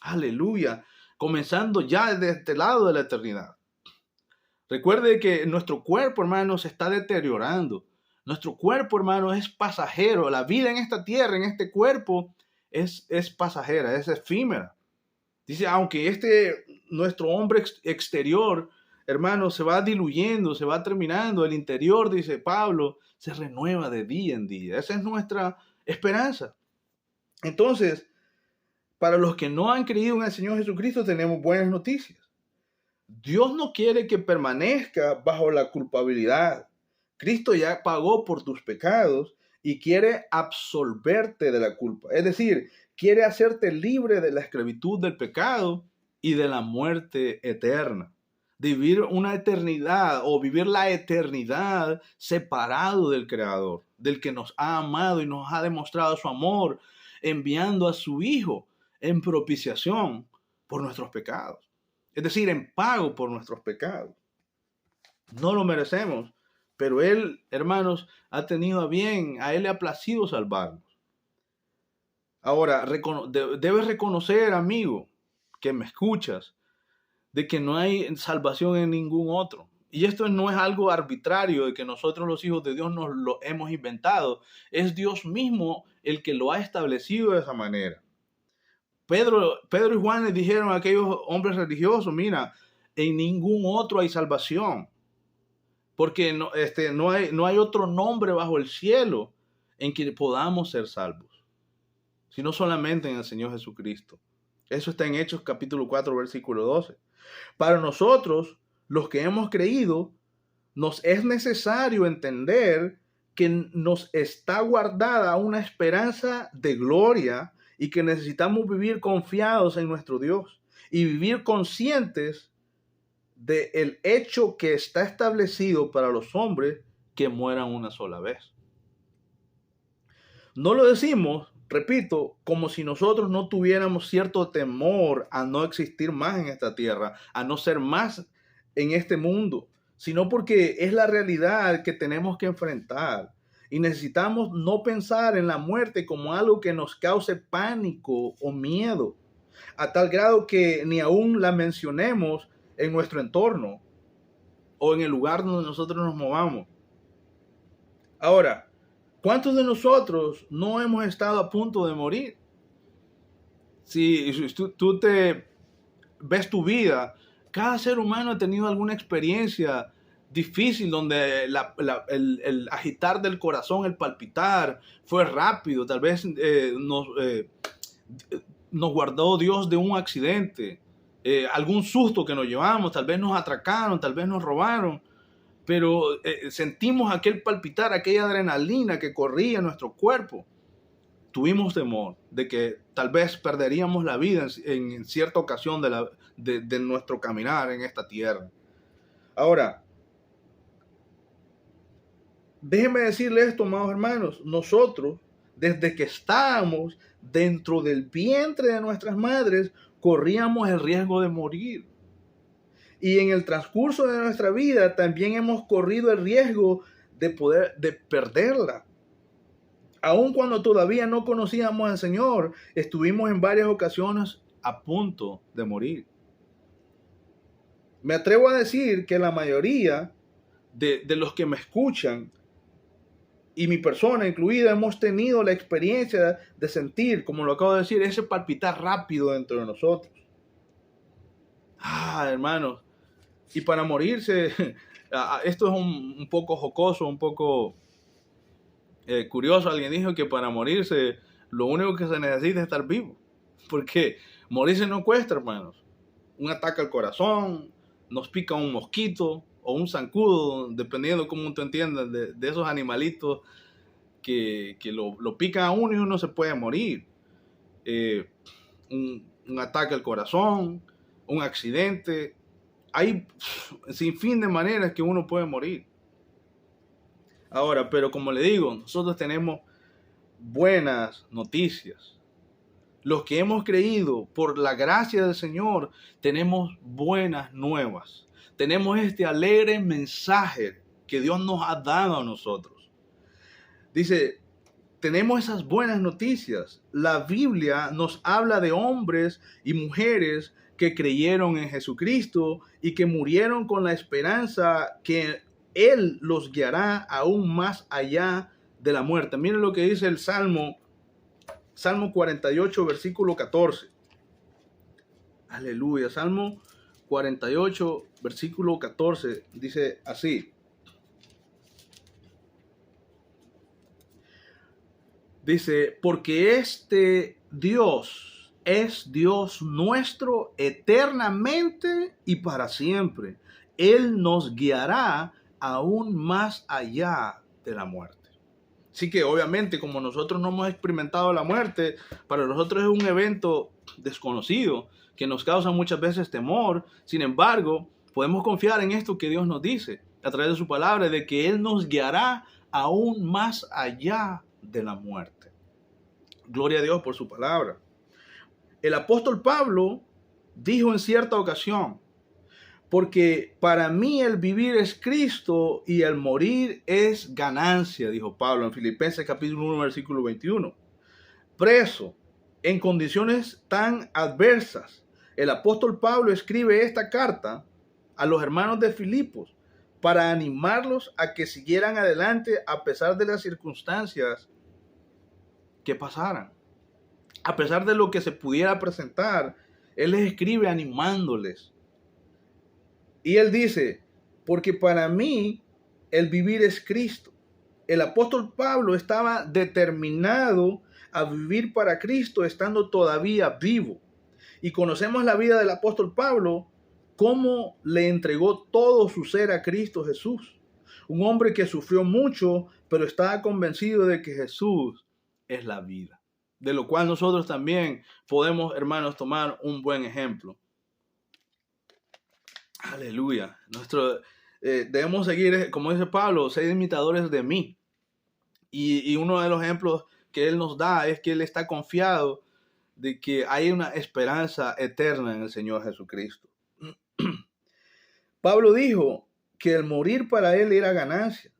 Aleluya. Comenzando ya desde este lado de la eternidad. Recuerde que nuestro cuerpo, hermano, se está deteriorando. Nuestro cuerpo, hermano, es pasajero. La vida en esta tierra, en este cuerpo, es pasajera, es efímera. Dice, aunque nuestro hombre exterior, hermano, se va diluyendo, se va terminando, el interior, dice Pablo, se renueva de día en día. Esa es nuestra esperanza. Entonces, para los que no han creído en el Señor Jesucristo, tenemos buenas noticias. Dios no quiere que permanezca bajo la culpabilidad. Cristo ya pagó por tus pecados y quiere absolverte de la culpa. Es decir, quiere hacerte libre de la esclavitud del pecado y de la muerte eterna. De vivir una eternidad o vivir la eternidad separado del Creador, del que nos ha amado y nos ha demostrado su amor, enviando a su Hijo en propiciación por nuestros pecados. Es decir, en pago por nuestros pecados. No lo merecemos, pero Él, hermanos, ha tenido a bien, a Él le ha placido salvarnos. Ahora, debes reconocer, amigo, que me escuchas, de que no hay salvación en ningún otro. Y esto no es algo arbitrario de que nosotros los hijos de Dios nos lo hemos inventado. Es Dios mismo el que lo ha establecido de esa manera. Pedro y Juan le dijeron a aquellos hombres religiosos, mira, en ningún otro hay salvación, porque no hay otro nombre bajo el cielo en que podamos ser salvos, sino solamente en el Señor Jesucristo. Eso está en Hechos capítulo 4, versículo 12. Para nosotros, los que hemos creído, nos es necesario entender que nos está guardada una esperanza de gloria y que necesitamos vivir confiados en nuestro Dios y vivir conscientes del hecho que está establecido para los hombres que mueran una sola vez. No lo decimos, repito, como si nosotros no tuviéramos cierto temor a no existir más en esta tierra, a no ser más en este mundo, sino porque es la realidad que tenemos que enfrentar. Y necesitamos no pensar en la muerte como algo que nos cause pánico o miedo, a tal grado que ni aún la mencionemos en nuestro entorno o en el lugar donde nosotros nos movamos. Ahora, ¿cuántos de nosotros no hemos estado a punto de morir? Si tú te ves tu vida, cada ser humano ha tenido alguna experiencia difícil donde el agitar del corazón, el palpitar fue rápido. Tal vez nos guardó Dios de un accidente, algún susto que nos llevamos, tal vez nos atracaron, tal vez nos robaron. Pero sentimos aquel palpitar, aquella adrenalina que corría en nuestro cuerpo. Tuvimos temor de que tal vez perderíamos la vida en cierta ocasión de nuestro caminar en esta tierra. Ahora, Déjenme decirles esto, amados hermanos. Nosotros, desde que estábamos dentro del vientre de nuestras madres, corríamos el riesgo de morir. Y en el transcurso de nuestra vida también hemos corrido el riesgo de perderla. Aun cuando todavía no conocíamos al Señor, estuvimos en varias ocasiones a punto de morir. Me atrevo a decir que la mayoría de los que me escuchan, y mi persona incluida, hemos tenido la experiencia de sentir, como lo acabo de decir, ese palpitar rápido dentro de nosotros. Hermanos, y para morirse, esto es un poco jocoso, un poco curioso. Alguien dijo que para morirse lo único que se necesita es estar vivo, porque morirse no cuesta, hermanos. Un ataque al corazón, nos pica un mosquito o un zancudo, dependiendo cómo tú entiendas, de esos animalitos que lo pican a uno y uno se puede morir. Un ataque al corazón, un accidente. Hay sin fin de maneras que uno puede morir. Ahora, pero como le digo, nosotros tenemos buenas noticias. Los que hemos creído por la gracia del Señor, tenemos buenas nuevas. Tenemos este alegre mensaje que Dios nos ha dado a nosotros. Dice, tenemos esas buenas noticias. La Biblia nos habla de hombres y mujeres que creyeron en Jesucristo y que murieron con la esperanza que Él los guiará aún más allá de la muerte. Miren lo que dice el Salmo 48, versículo 14. Aleluya. Salmo 48, versículo 14, dice así. Dice, porque este Dios es Dios nuestro eternamente y para siempre. Él nos guiará aún más allá de la muerte. Así que obviamente, como nosotros no hemos experimentado la muerte, para nosotros es un evento desconocido que nos causa muchas veces temor. Sin embargo, podemos confiar en esto que Dios nos dice a través de su palabra, de que Él nos guiará aún más allá de la muerte. Gloria a Dios por su palabra. El apóstol Pablo dijo en cierta ocasión, porque para mí el vivir es Cristo y el morir es ganancia, dijo Pablo en Filipenses capítulo 1, versículo 21. Preso, en condiciones tan adversas, el apóstol Pablo escribe esta carta a los hermanos de Filipos para animarlos a que siguieran adelante a pesar de las circunstancias que pasaran. A pesar de lo que se pudiera presentar, él les escribe animándoles. Y él dice, porque para mí el vivir es Cristo. El apóstol Pablo estaba determinado a vivir para Cristo estando todavía vivo. Y conocemos la vida del apóstol Pablo, cómo le entregó todo su ser a Cristo Jesús. Un hombre que sufrió mucho, pero estaba convencido de que Jesús es la vida. De lo cual nosotros también podemos, hermanos, tomar un buen ejemplo. Aleluya. Debemos seguir, como dice Pablo, ser imitadores de mí. Y uno de los ejemplos que él nos da es que él está confiado de que hay una esperanza eterna en el Señor Jesucristo. Pablo dijo que el morir para él era ganancia.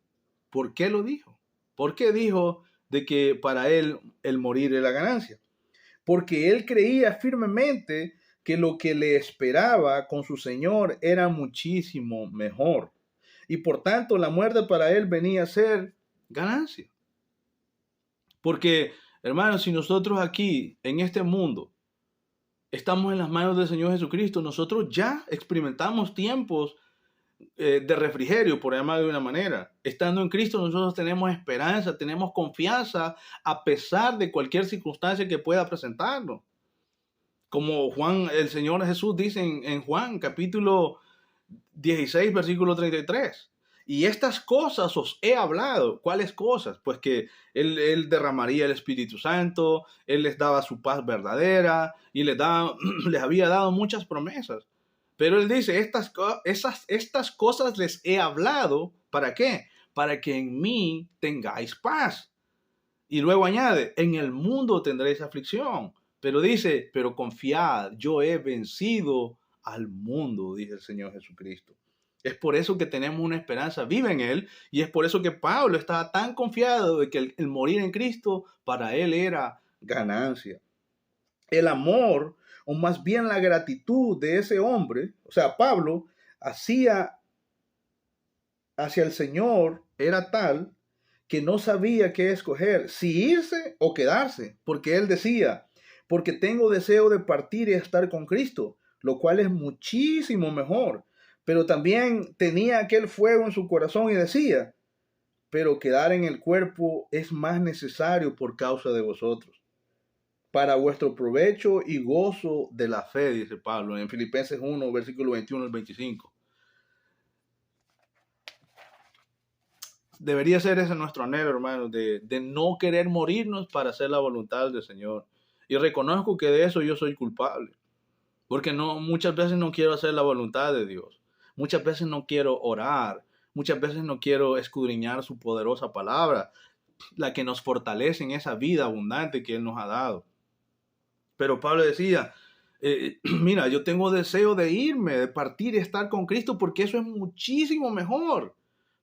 ¿Por qué lo dijo? ¿Por qué dijo de que para él el morir era ganancia? Porque él creía firmemente que lo que le esperaba con su Señor era muchísimo mejor. Y por tanto la muerte para él venía a ser ganancia. Porque, hermanos, si nosotros aquí, en este mundo, estamos en las manos del Señor Jesucristo, nosotros ya experimentamos tiempos de refrigerio, por llamar de una manera. Estando en Cristo, nosotros tenemos esperanza, tenemos confianza a pesar de cualquier circunstancia que pueda presentarnos. Como el Señor Jesús dice en Juan capítulo 16, versículo 33. Y estas cosas os he hablado. ¿Cuáles cosas? Pues que Él derramaría el Espíritu Santo, Él les daba su paz verdadera y les había dado muchas promesas. Pero Él dice, estas cosas les he hablado, ¿para qué? para que en mí tengáis paz. Y luego añade, en el mundo tendréis aflicción. Pero dice, pero confiad, yo he vencido al mundo, dice el Señor Jesucristo. Es por eso que tenemos una esperanza viva en Él, y es por eso que Pablo estaba tan confiado de que el morir en Cristo para él era ganancia. El amor, o más bien la gratitud de ese hombre, o sea, Pablo, hacía hacia el Señor era tal que no sabía qué escoger, si irse o quedarse, porque él decía, porque tengo deseo de partir y estar con Cristo, lo cual es muchísimo mejor. Pero también tenía aquel fuego en su corazón y decía, pero quedar en el cuerpo es más necesario por causa de vosotros, para vuestro provecho y gozo de la fe, dice Pablo en Filipenses 1, versículo 21 al 25. Debería ser ese nuestro anhelo, hermano, de no querer morirnos para hacer la voluntad del Señor. Y reconozco que de eso yo soy culpable, porque muchas veces no quiero hacer la voluntad de Dios. Muchas veces no quiero orar. Muchas veces no quiero escudriñar su poderosa palabra, la que nos fortalece en esa vida abundante que Él nos ha dado. Pero Pablo decía, mira, yo tengo deseo de irme, de partir y estar con Cristo, porque eso es muchísimo mejor.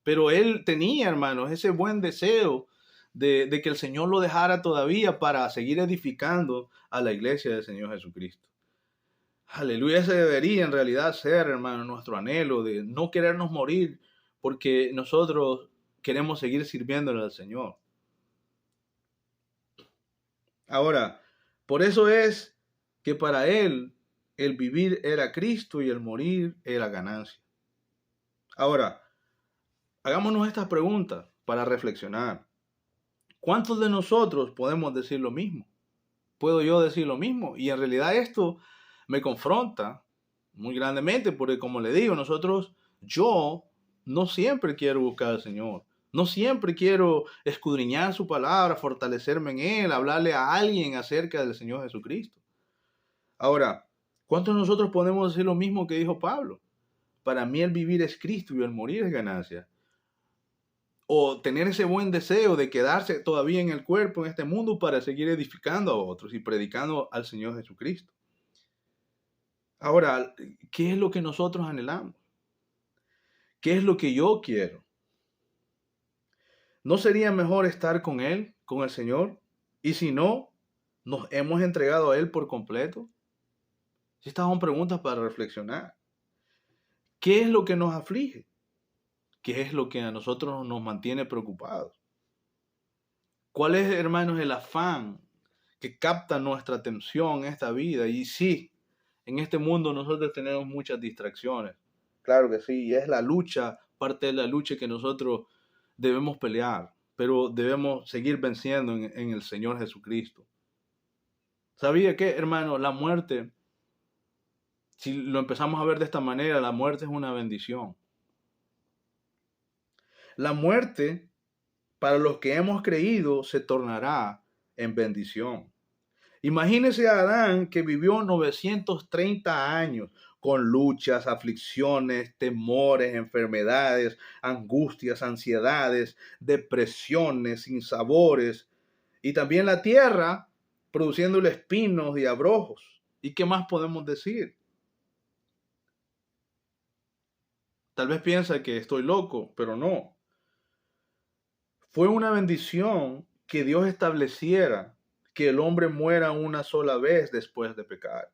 Pero él tenía, hermanos, ese buen deseo de que el Señor lo dejara todavía para seguir edificando a la iglesia del Señor Jesucristo. Aleluya, ese debería en realidad ser, hermano, nuestro anhelo de no querernos morir porque nosotros queremos seguir sirviéndole al Señor. Ahora, por eso es que para él el vivir era Cristo y el morir era ganancia. Ahora, hagámonos estas preguntas para reflexionar. ¿Cuántos de nosotros podemos decir lo mismo? ¿Puedo yo decir lo mismo? Y en realidad esto me confronta muy grandemente porque, como le digo, yo no siempre quiero buscar al Señor. No siempre quiero escudriñar su palabra, fortalecerme en Él, hablarle a alguien acerca del Señor Jesucristo. Ahora, ¿cuántos de nosotros podemos decir lo mismo que dijo Pablo? Para mí el vivir es Cristo y el morir es ganancia. O tener ese buen deseo de quedarse todavía en el cuerpo, en este mundo, para seguir edificando a otros y predicando al Señor Jesucristo. Ahora, ¿qué es lo que nosotros anhelamos? ¿Qué es lo que yo quiero? ¿No sería mejor estar con Él, con el Señor? Y si no, ¿nos hemos entregado a Él por completo? Estas son preguntas para reflexionar. ¿Qué es lo que nos aflige? ¿Qué es lo que a nosotros nos mantiene preocupados? ¿Cuál es, hermanos, el afán que capta nuestra atención en esta vida? Y sí, en este mundo nosotros tenemos muchas distracciones. Claro que sí, y es la lucha, parte de la lucha que nosotros debemos pelear, pero debemos seguir venciendo en el Señor Jesucristo. ¿Sabía qué, hermano? La muerte, si lo empezamos a ver de esta manera, la muerte es una bendición. La muerte, para los que hemos creído, se tornará en bendición. Imagínese a Adán, que vivió 930 años con luchas, aflicciones, temores, enfermedades, angustias, ansiedades, depresiones, sinsabores, y también la tierra produciéndole espinos y abrojos. ¿Y qué más podemos decir? Tal vez piensa que estoy loco, pero no. Fue una bendición que Dios estableciera que el hombre muera una sola vez después de pecar.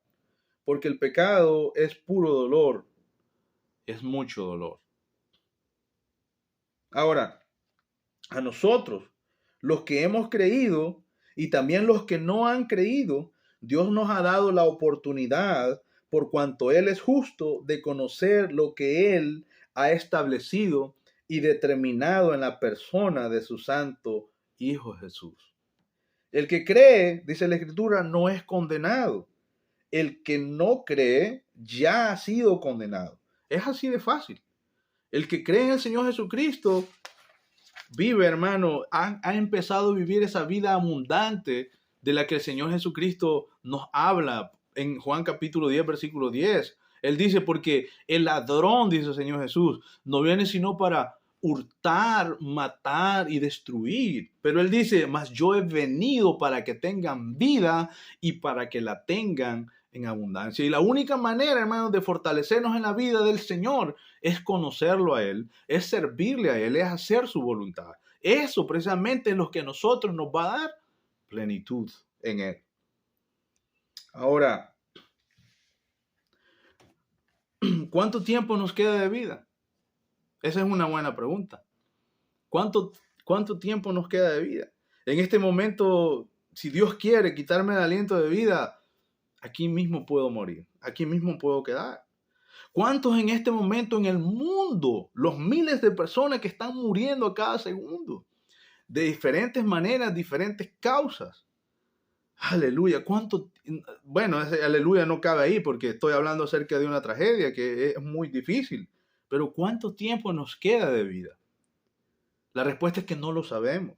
Porque el pecado es puro dolor, es mucho dolor. Ahora, a nosotros, los que hemos creído y también los que no han creído, Dios nos ha dado la oportunidad, por cuanto Él es justo, de conocer lo que Él ha establecido y determinado en la persona de su santo Hijo Jesús. El que cree, dice la Escritura, no es condenado. El que no cree ya ha sido condenado. Es así de fácil. El que cree en el Señor Jesucristo vive, hermano, ha empezado a vivir esa vida abundante de la que el Señor Jesucristo nos habla en Juan capítulo 10, versículo 10. Él dice, porque el ladrón, dice el Señor Jesús, no viene sino para hurtar, matar y destruir. Pero Él dice, mas yo he venido para que tengan vida y para que la tengan en abundancia. Y la única manera, hermanos, de fortalecernos en la vida del Señor es conocerlo a Él, es servirle a Él, es hacer su voluntad. Eso precisamente es lo que a nosotros nos va a dar plenitud en Él. Ahora, ¿cuánto tiempo nos queda de vida? Esa es una buena pregunta. ¿Cuánto tiempo nos queda de vida? En este momento, si Dios quiere quitarme el aliento de vida, aquí mismo puedo morir, aquí mismo puedo quedar. ¿Cuántos en este momento en el mundo, los miles de personas que están muriendo a cada segundo, de diferentes maneras, diferentes causas? Aleluya, bueno, ese aleluya no cabe ahí porque estoy hablando acerca de una tragedia que es muy difícil, pero ¿cuánto tiempo nos queda de vida? La respuesta es que no lo sabemos,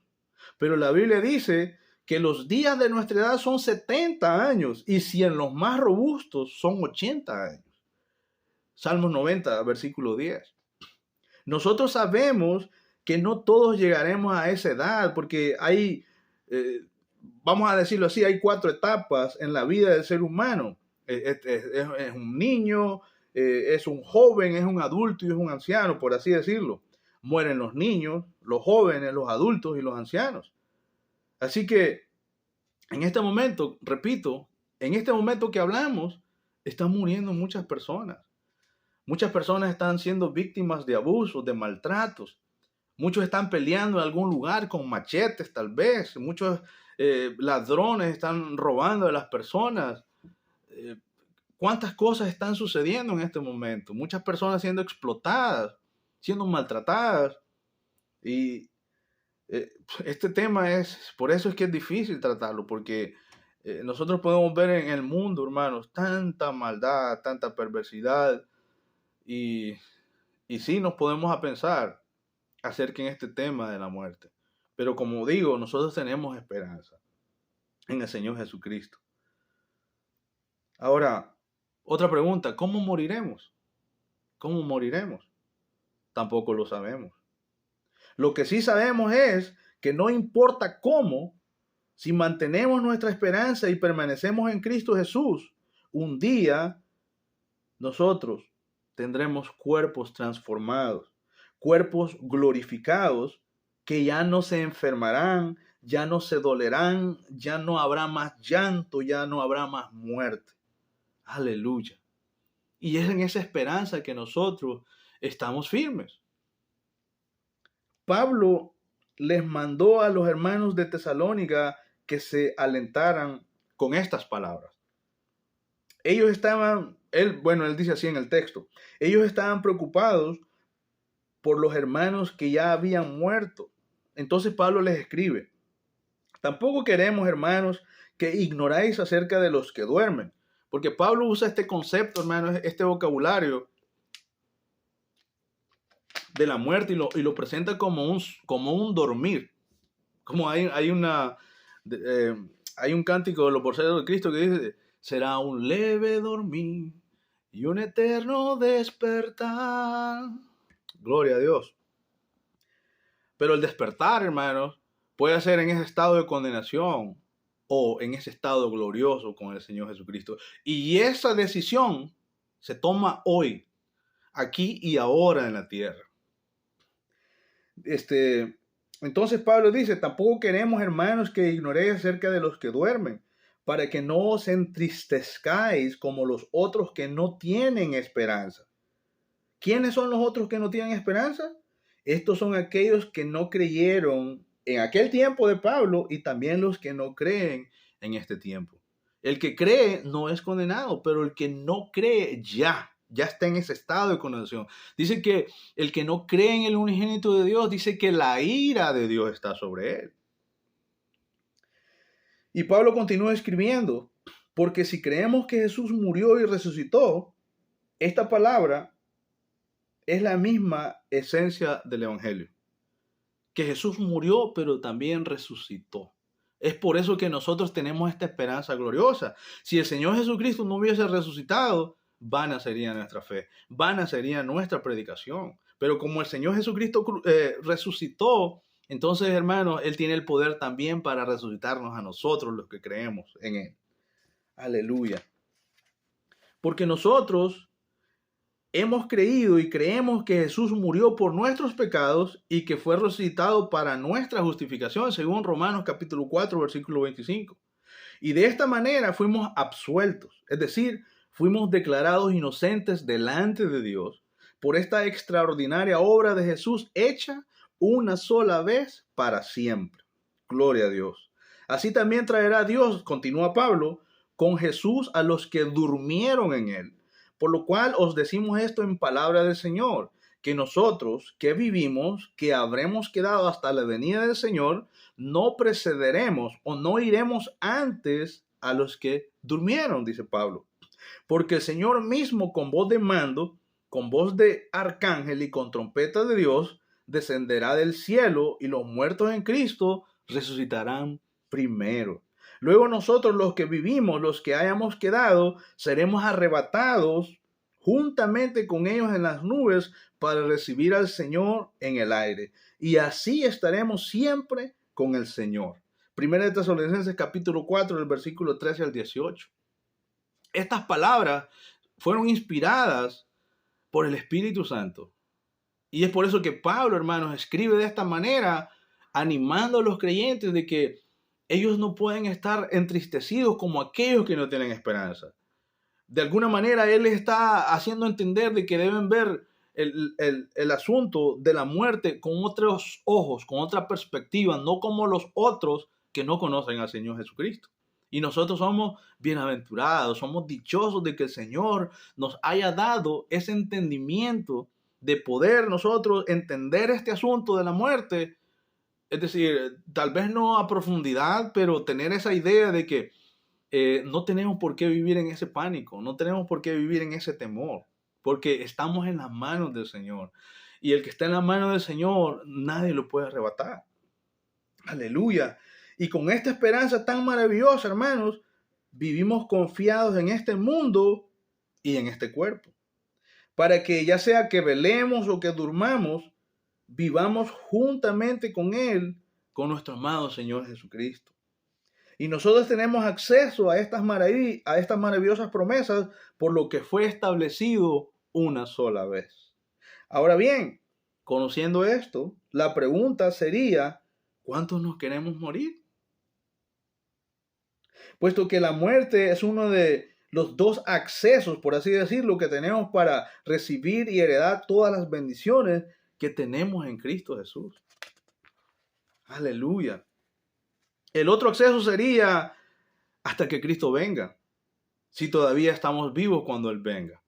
pero la Biblia dice que los días de nuestra edad son 70 años y si en los más robustos son 80 años. Salmos 90, versículo 10. Nosotros sabemos que no todos llegaremos a esa edad porque hay, vamos a decirlo así, hay 4 etapas en la vida del ser humano. Es un niño, es un joven, es un adulto y es un anciano, por así decirlo. Mueren los niños, los jóvenes, los adultos y los ancianos. Así que en este momento, repito, en este momento que hablamos, están muriendo muchas personas. Muchas personas están siendo víctimas de abusos, de maltratos. Muchos están peleando en algún lugar con machetes, tal vez. Muchos ladrones están robando de las personas. ¿Cuántas cosas están sucediendo en este momento? Muchas personas siendo explotadas, siendo maltratadas. Y este tema por eso es que es difícil tratarlo, porque nosotros podemos ver en el mundo, hermanos, tanta maldad, tanta perversidad. Y sí nos podemos a pensar acerca en este tema de la muerte. Pero como digo, nosotros tenemos esperanza en el Señor Jesucristo. Ahora, otra pregunta, ¿cómo moriremos? ¿Cómo moriremos? Tampoco lo sabemos. Lo que sí sabemos es que no importa cómo, si mantenemos nuestra esperanza y permanecemos en Cristo Jesús, un día nosotros tendremos cuerpos transformados, cuerpos glorificados que ya no se enfermarán, ya no se dolerán, ya no habrá más llanto, ya no habrá más muerte. Aleluya. Y es en esa esperanza que nosotros estamos firmes. Pablo les mandó a los hermanos de Tesalónica que se alentaran con estas palabras. Ellos estaban, él dice así en el texto, ellos estaban preocupados por los hermanos que ya habían muerto. Entonces Pablo les escribe, tampoco queremos, hermanos, que ignoráis acerca de los que duermen. Porque Pablo usa este concepto, hermanos, este vocabulario de la muerte y lo presenta como un dormir. Como hay un cántico de los porceros de Cristo que dice, será un leve dormir y un eterno despertar. Gloria a Dios. Pero el despertar, hermanos, puede ser en ese estado de condenación o en ese estado glorioso con el Señor Jesucristo. Y esa decisión se toma hoy, aquí y ahora en la tierra. Entonces Pablo dice, tampoco queremos, hermanos, que ignoréis acerca de los que duermen, para que no os entristezcáis como los otros que no tienen esperanza. ¿Quiénes son los otros que no tienen esperanza? Estos son aquellos que no creyeron en aquel tiempo de Pablo y también los que no creen en este tiempo. El que cree no es condenado, pero el que no cree ya está en ese estado de condenación. Dice que el que no cree en el unigénito de Dios, dice que la ira de Dios está sobre él. Y Pablo continúa escribiendo, porque si creemos que Jesús murió y resucitó, esta palabra es la misma esencia del Evangelio. Que Jesús murió, pero también resucitó. Es por eso que nosotros tenemos esta esperanza gloriosa. Si el Señor Jesucristo no hubiese resucitado, vana sería nuestra fe, vana sería nuestra predicación, Pero como el Señor Jesucristo resucitó, entonces, hermanos, Él tiene el poder también para resucitarnos a nosotros, los que creemos en Él. Aleluya. Porque nosotros hemos creído y creemos que Jesús murió por nuestros pecados y que fue resucitado para nuestra justificación, según Romanos capítulo 4, versículo 25. Y de esta manera fuimos absueltos, es decir, fuimos declarados inocentes delante de Dios por esta extraordinaria obra de Jesús hecha una sola vez para siempre. Gloria a Dios. Así también traerá Dios, continúa Pablo, con Jesús a los que durmieron en él. Por lo cual os decimos esto en palabra del Señor, que nosotros que vivimos, que habremos quedado hasta la venida del Señor, no precederemos o no iremos antes a los que durmieron, dice Pablo. Porque el Señor mismo con voz de mando, con voz de arcángel y con trompeta de Dios, descenderá del cielo y los muertos en Cristo resucitarán primero. Luego nosotros los que vivimos, los que hayamos quedado, seremos arrebatados juntamente con ellos en las nubes para recibir al Señor en el aire. Y así estaremos siempre con el Señor. Primera de Tesalonicenses capítulo 4, del versículo 13 al 18. Estas palabras fueron inspiradas por el Espíritu Santo. Y es por eso que Pablo, hermanos, escribe de esta manera, animando a los creyentes de que ellos no pueden estar entristecidos como aquellos que no tienen esperanza. De alguna manera, él les está haciendo entender de que deben ver el asunto de la muerte con otros ojos, con otra perspectiva, no como los otros que no conocen al Señor Jesucristo. Y nosotros somos bienaventurados, somos dichosos de que el Señor nos haya dado ese entendimiento de poder nosotros entender este asunto de la muerte. Es decir, tal vez no a profundidad, pero tener esa idea de que no tenemos por qué vivir en ese pánico, no tenemos por qué vivir en ese temor, porque estamos en las manos del Señor. Y el que está en las manos del Señor, nadie lo puede arrebatar. Aleluya. Y con esta esperanza tan maravillosa, hermanos, vivimos confiados en este mundo y en este cuerpo. Para que ya sea que velemos o que durmamos, vivamos juntamente con Él, con nuestro amado Señor Jesucristo. Y nosotros tenemos acceso a estas maravillosas promesas por lo que fue establecido una sola vez. Ahora bien, conociendo esto, la pregunta sería, ¿cuántos nos queremos morir? Puesto que la muerte es uno de los dos accesos, por así decirlo, que tenemos para recibir y heredar todas las bendiciones que tenemos en Cristo Jesús. Aleluya. El otro acceso sería hasta que Cristo venga, si todavía estamos vivos cuando Él venga.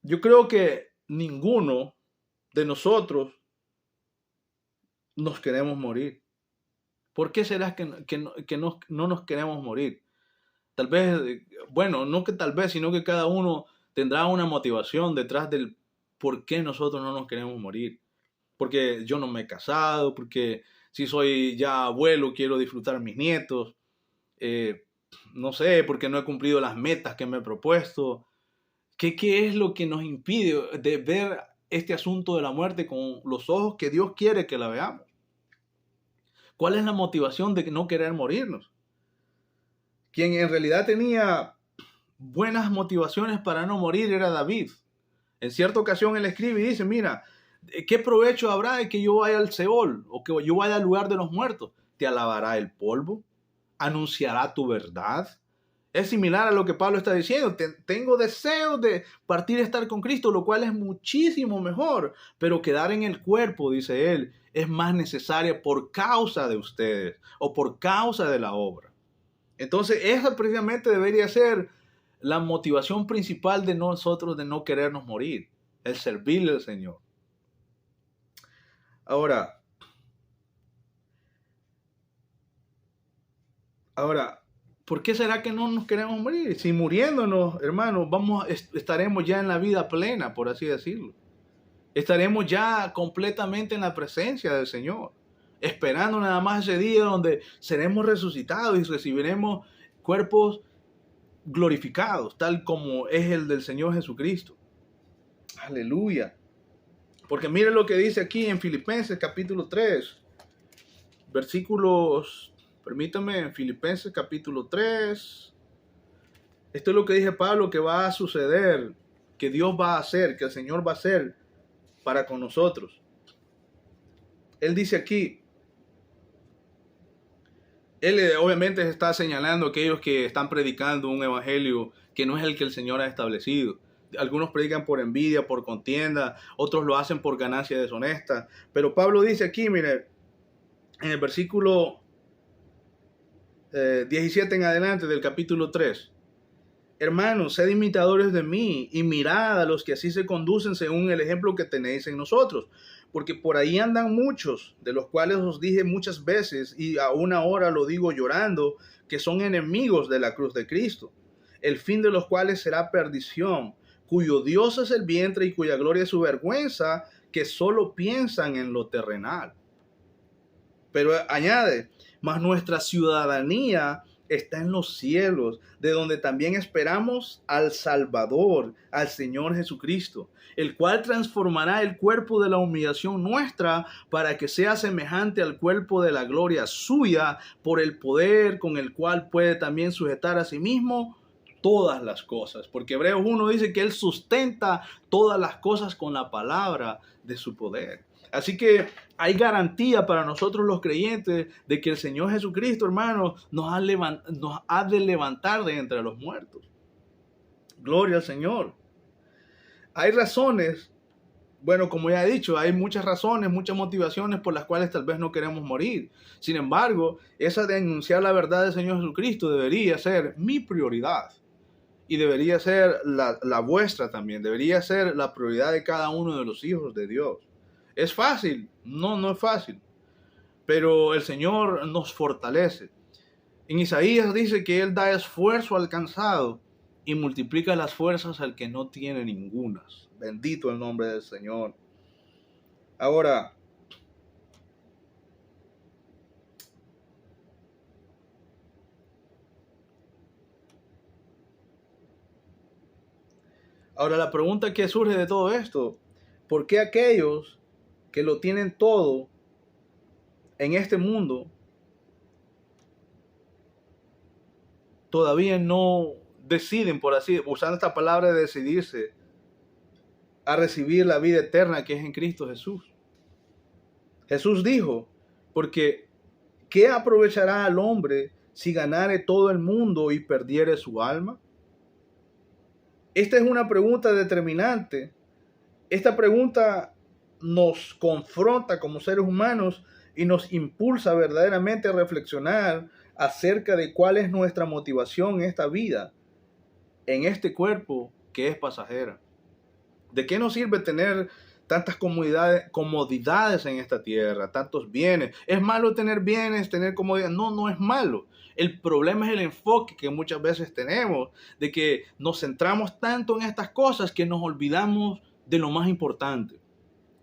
Yo creo que ninguno de nosotros nos queremos morir. ¿Por qué será que no nos queremos morir? Tal vez, bueno, no que tal vez, sino que cada uno tendrá una motivación detrás del por qué nosotros no nos queremos morir. Porque yo no me he casado, porque si soy ya abuelo quiero disfrutar a mis nietos. No sé, porque no he cumplido las metas que me he propuesto. ¿Qué es lo que nos impide de ver este asunto de la muerte con los ojos que Dios quiere que la veamos? ¿Cuál es la motivación de no querer morirnos? Quien en realidad tenía buenas motivaciones para no morir era David. En cierta ocasión él escribe y dice, mira, ¿qué provecho habrá de que yo vaya al Seol o que yo vaya al lugar de los muertos? ¿Te alabará el polvo? ¿Anunciará tu verdad? Es similar a lo que Pablo está diciendo. Tengo deseo de partir a estar con Cristo, lo cual es muchísimo mejor. Pero quedar en el cuerpo, dice él, es más necesaria por causa de ustedes o por causa de la obra. Entonces, esa precisamente debería ser la motivación principal de nosotros de no querernos morir, el servirle al Señor. Ahora, ¿por qué será que no nos queremos morir? Si muriéndonos, hermanos, estaremos ya en la vida plena, por así decirlo. Estaremos ya completamente en la presencia del Señor, esperando nada más ese día donde seremos resucitados y recibiremos cuerpos glorificados, tal como es el del Señor Jesucristo. Aleluya. Porque mire lo que dice aquí en Filipenses capítulo 3, versículos, permítame, en Filipenses capítulo 3. Esto es lo que dice Pablo que va a suceder, que Dios va a hacer, que el Señor va a hacer para con nosotros. Él dice aquí, él obviamente está señalando a aquellos que están predicando un evangelio que no es el que el Señor ha establecido. Algunos predican por envidia, por contienda, otros lo hacen por ganancia deshonesta. Pero Pablo dice aquí, mire, en el versículo 17 en adelante del capítulo 3. Hermanos, sed imitadores de mí y mirad a los que así se conducen según el ejemplo que tenéis en nosotros. Porque por ahí andan muchos, de los cuales os dije muchas veces, y aún ahora lo digo llorando, que son enemigos de la cruz de Cristo, el fin de los cuales será perdición, cuyo Dios es el vientre y cuya gloria es su vergüenza, que solo piensan en lo terrenal. Pero añade, mas nuestra ciudadanía está en los cielos, de donde también esperamos al Salvador, al Señor Jesucristo, el cual transformará el cuerpo de la humillación nuestra para que sea semejante al cuerpo de la gloria suya, por el poder con el cual puede también sujetar a sí mismo todas las cosas. Porque Hebreos 1 dice que Él sustenta todas las cosas con la palabra de su poder. Así que hay garantía para nosotros los creyentes de que el Señor Jesucristo, hermano, nos ha de levantar de entre los muertos. Gloria al Señor. Hay razones, bueno, como ya he dicho, hay muchas razones, muchas motivaciones por las cuales tal vez no queremos morir. Sin embargo, esa de anunciar la verdad del Señor Jesucristo debería ser mi prioridad. Y debería ser la vuestra también. Debería ser la prioridad de cada uno de los hijos de Dios. ¿Es fácil? No, no es fácil. Pero el Señor nos fortalece. En Isaías dice que Él da esfuerzo al cansado y multiplica las fuerzas al que no tiene ningunas. Bendito el nombre del Señor. Ahora, la pregunta que surge de todo esto, ¿por qué aquellos que lo tienen todo en este mundo todavía no deciden, por así, usando esta palabra de decidirse, a recibir la vida eterna que es en Cristo Jesús? Jesús dijo, porque ¿qué aprovechará al hombre si ganare todo el mundo y perdiere su alma? Esta es una pregunta determinante. Esta pregunta nos confronta como seres humanos y nos impulsa verdaderamente a reflexionar acerca de cuál es nuestra motivación en esta vida, en este cuerpo que es pasajera. ¿De qué nos sirve tener tantas comodidades en esta tierra, tantos bienes? ¿Es malo tener bienes, tener comodidades? No, no es malo. El problema es el enfoque que muchas veces tenemos, de que nos centramos tanto en estas cosas que nos olvidamos de lo más importante,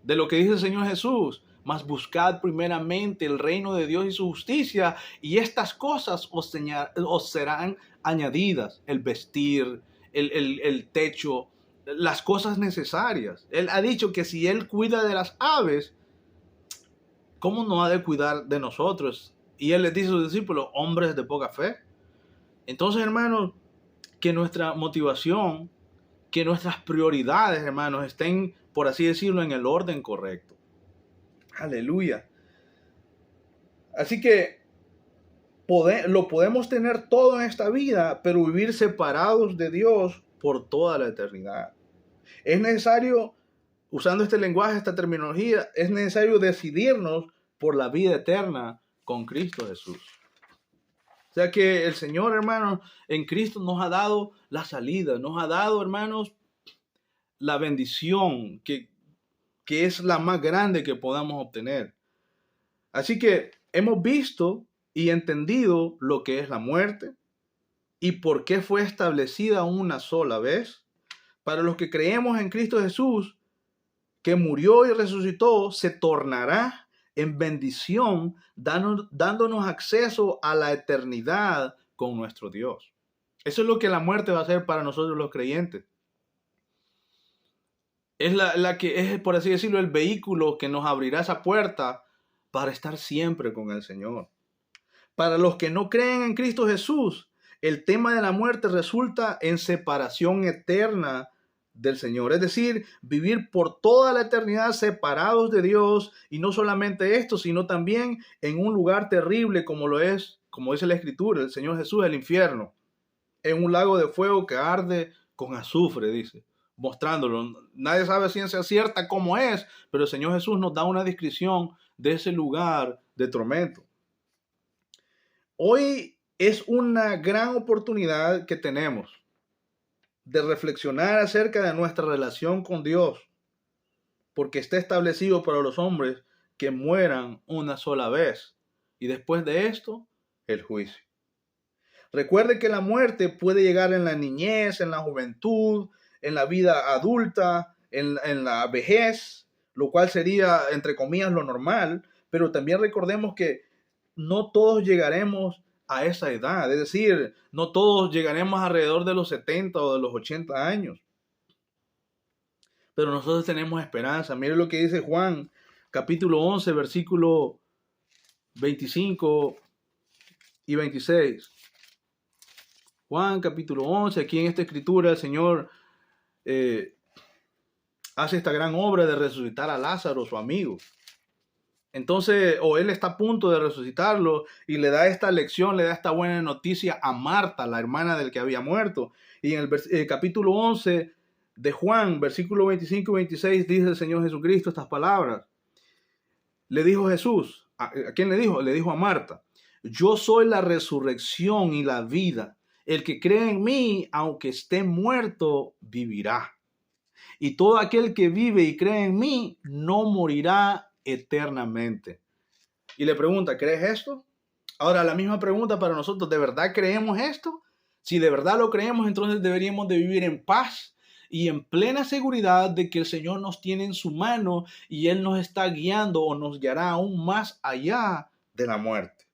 de lo que dice el Señor Jesús. Mas buscad primeramente el reino de Dios y su justicia, y estas cosas os serán añadidas: el vestir, el techo, las cosas necesarias. Él ha dicho que si Él cuida de las aves, ¿cómo no ha de cuidar de nosotros? Y Él les dice a sus discípulos, hombres de poca fe. Entonces, hermanos, que nuestra motivación, que nuestras prioridades, hermanos, estén, por así decirlo, en el orden correcto. Aleluya. Así que lo podemos tener todo en esta vida, pero vivir separados de Dios por toda la eternidad. Es necesario, usando este lenguaje, esta terminología, es necesario decidirnos por la vida eterna con Cristo Jesús. O sea que el Señor, hermanos, en Cristo nos ha dado la salida, nos ha dado, hermanos, la bendición que es la más grande que podamos obtener. Así que hemos visto y entendido lo que es la muerte y por qué fue establecida una sola vez. Para los que creemos en Cristo Jesús, que murió y resucitó, se tornará en bendición, dándonos acceso a la eternidad con nuestro Dios. Eso es lo que la muerte va a hacer para nosotros los creyentes. Es la que es, por así decirlo, el vehículo que nos abrirá esa puerta para estar siempre con el Señor. Para los que no creen en Cristo Jesús, el tema de la muerte resulta en separación eterna del Señor. Es decir, vivir por toda la eternidad separados de Dios, y no solamente esto, sino también en un lugar terrible como lo es, como dice la Escritura, el Señor Jesús, el infierno, en un lago de fuego que arde con azufre, dice, mostrándolo. Nadie sabe a ciencia cierta cómo es, pero el Señor Jesús nos da una descripción de ese lugar de tormento. Hoy es una gran oportunidad que tenemos de reflexionar acerca de nuestra relación con Dios, porque está establecido para los hombres que mueran una sola vez, y después de esto, el juicio. Recuerde que la muerte puede llegar en la niñez, en la juventud, en la vida adulta, en la vejez, lo cual sería, entre comillas, lo normal, pero también recordemos que no todos llegaremos a esa edad, es decir, no todos llegaremos alrededor de los 70 o de los 80 años, pero nosotros tenemos esperanza. Mire lo que dice Juan, capítulo 11, versículo 25 y 26. Juan capítulo 11, aquí en esta escritura el Señor hace esta gran obra de resucitar a Lázaro, su amigo. Entonces, él está a punto de resucitarlo y le da esta lección, le da esta buena noticia a Marta, la hermana del que había muerto. Y en el capítulo 11 de Juan, versículo 25 y 26, dice el Señor Jesucristo estas palabras. Le dijo Jesús, ¿a quién le dijo? Le dijo a Marta, yo soy la resurrección y la vida. El que cree en mí, aunque esté muerto, vivirá. Y todo aquel que vive y cree en mí, no morirá eternamente. Y le pregunta, ¿crees esto? Ahora, la misma pregunta para nosotros, ¿de verdad creemos esto? Si de verdad lo creemos, entonces deberíamos de vivir en paz y en plena seguridad de que el Señor nos tiene en su mano y Él nos está guiando o nos guiará aún más allá de la muerte.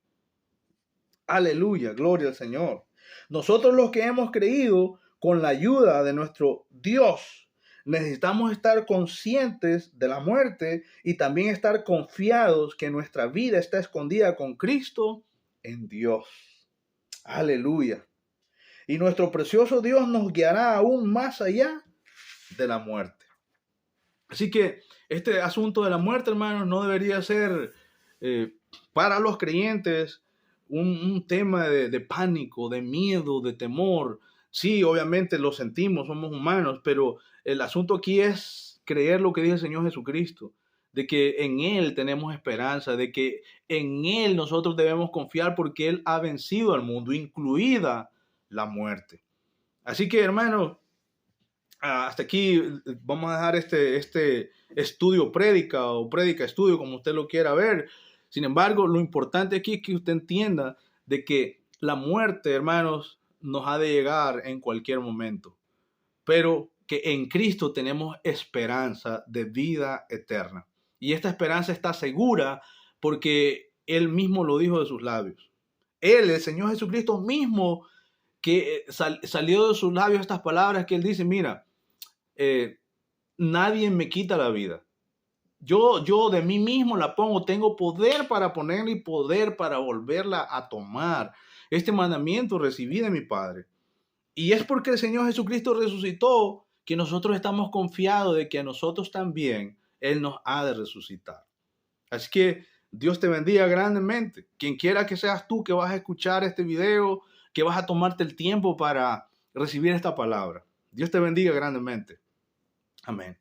Aleluya, gloria al Señor. Nosotros los que hemos creído, con la ayuda de nuestro Dios, necesitamos estar conscientes de la muerte y también estar confiados que nuestra vida está escondida con Cristo en Dios. Aleluya. Y nuestro precioso Dios nos guiará aún más allá de la muerte. Así que este asunto de la muerte, hermanos, no debería ser para los creyentes un tema de pánico, de miedo, de temor. Sí, obviamente lo sentimos, somos humanos, pero el asunto aquí es creer lo que dice el Señor Jesucristo, de que en Él tenemos esperanza, de que en Él nosotros debemos confiar porque Él ha vencido al mundo, incluida la muerte. Así que, hermanos, hasta aquí vamos a dejar este estudio prédica o prédica estudio, como usted lo quiera ver. Sin embargo, lo importante aquí es que usted entienda de que la muerte, hermanos, nos ha de llegar en cualquier momento, pero que en Cristo tenemos esperanza de vida eterna. Y esta esperanza está segura porque Él mismo lo dijo de sus labios. Él, el Señor Jesucristo mismo, que salió de sus labios estas palabras que Él dice, mira, nadie me quita la vida. Yo de mí mismo la pongo, tengo poder para ponerla y poder para volverla a tomar. Este mandamiento recibí de mi Padre. Y es porque el Señor Jesucristo resucitó que nosotros estamos confiados de que a nosotros también Él nos ha de resucitar. Así que Dios te bendiga grandemente. Quien quiera que seas tú que vas a escuchar este video, que vas a tomarte el tiempo para recibir esta palabra. Dios te bendiga grandemente. Amén.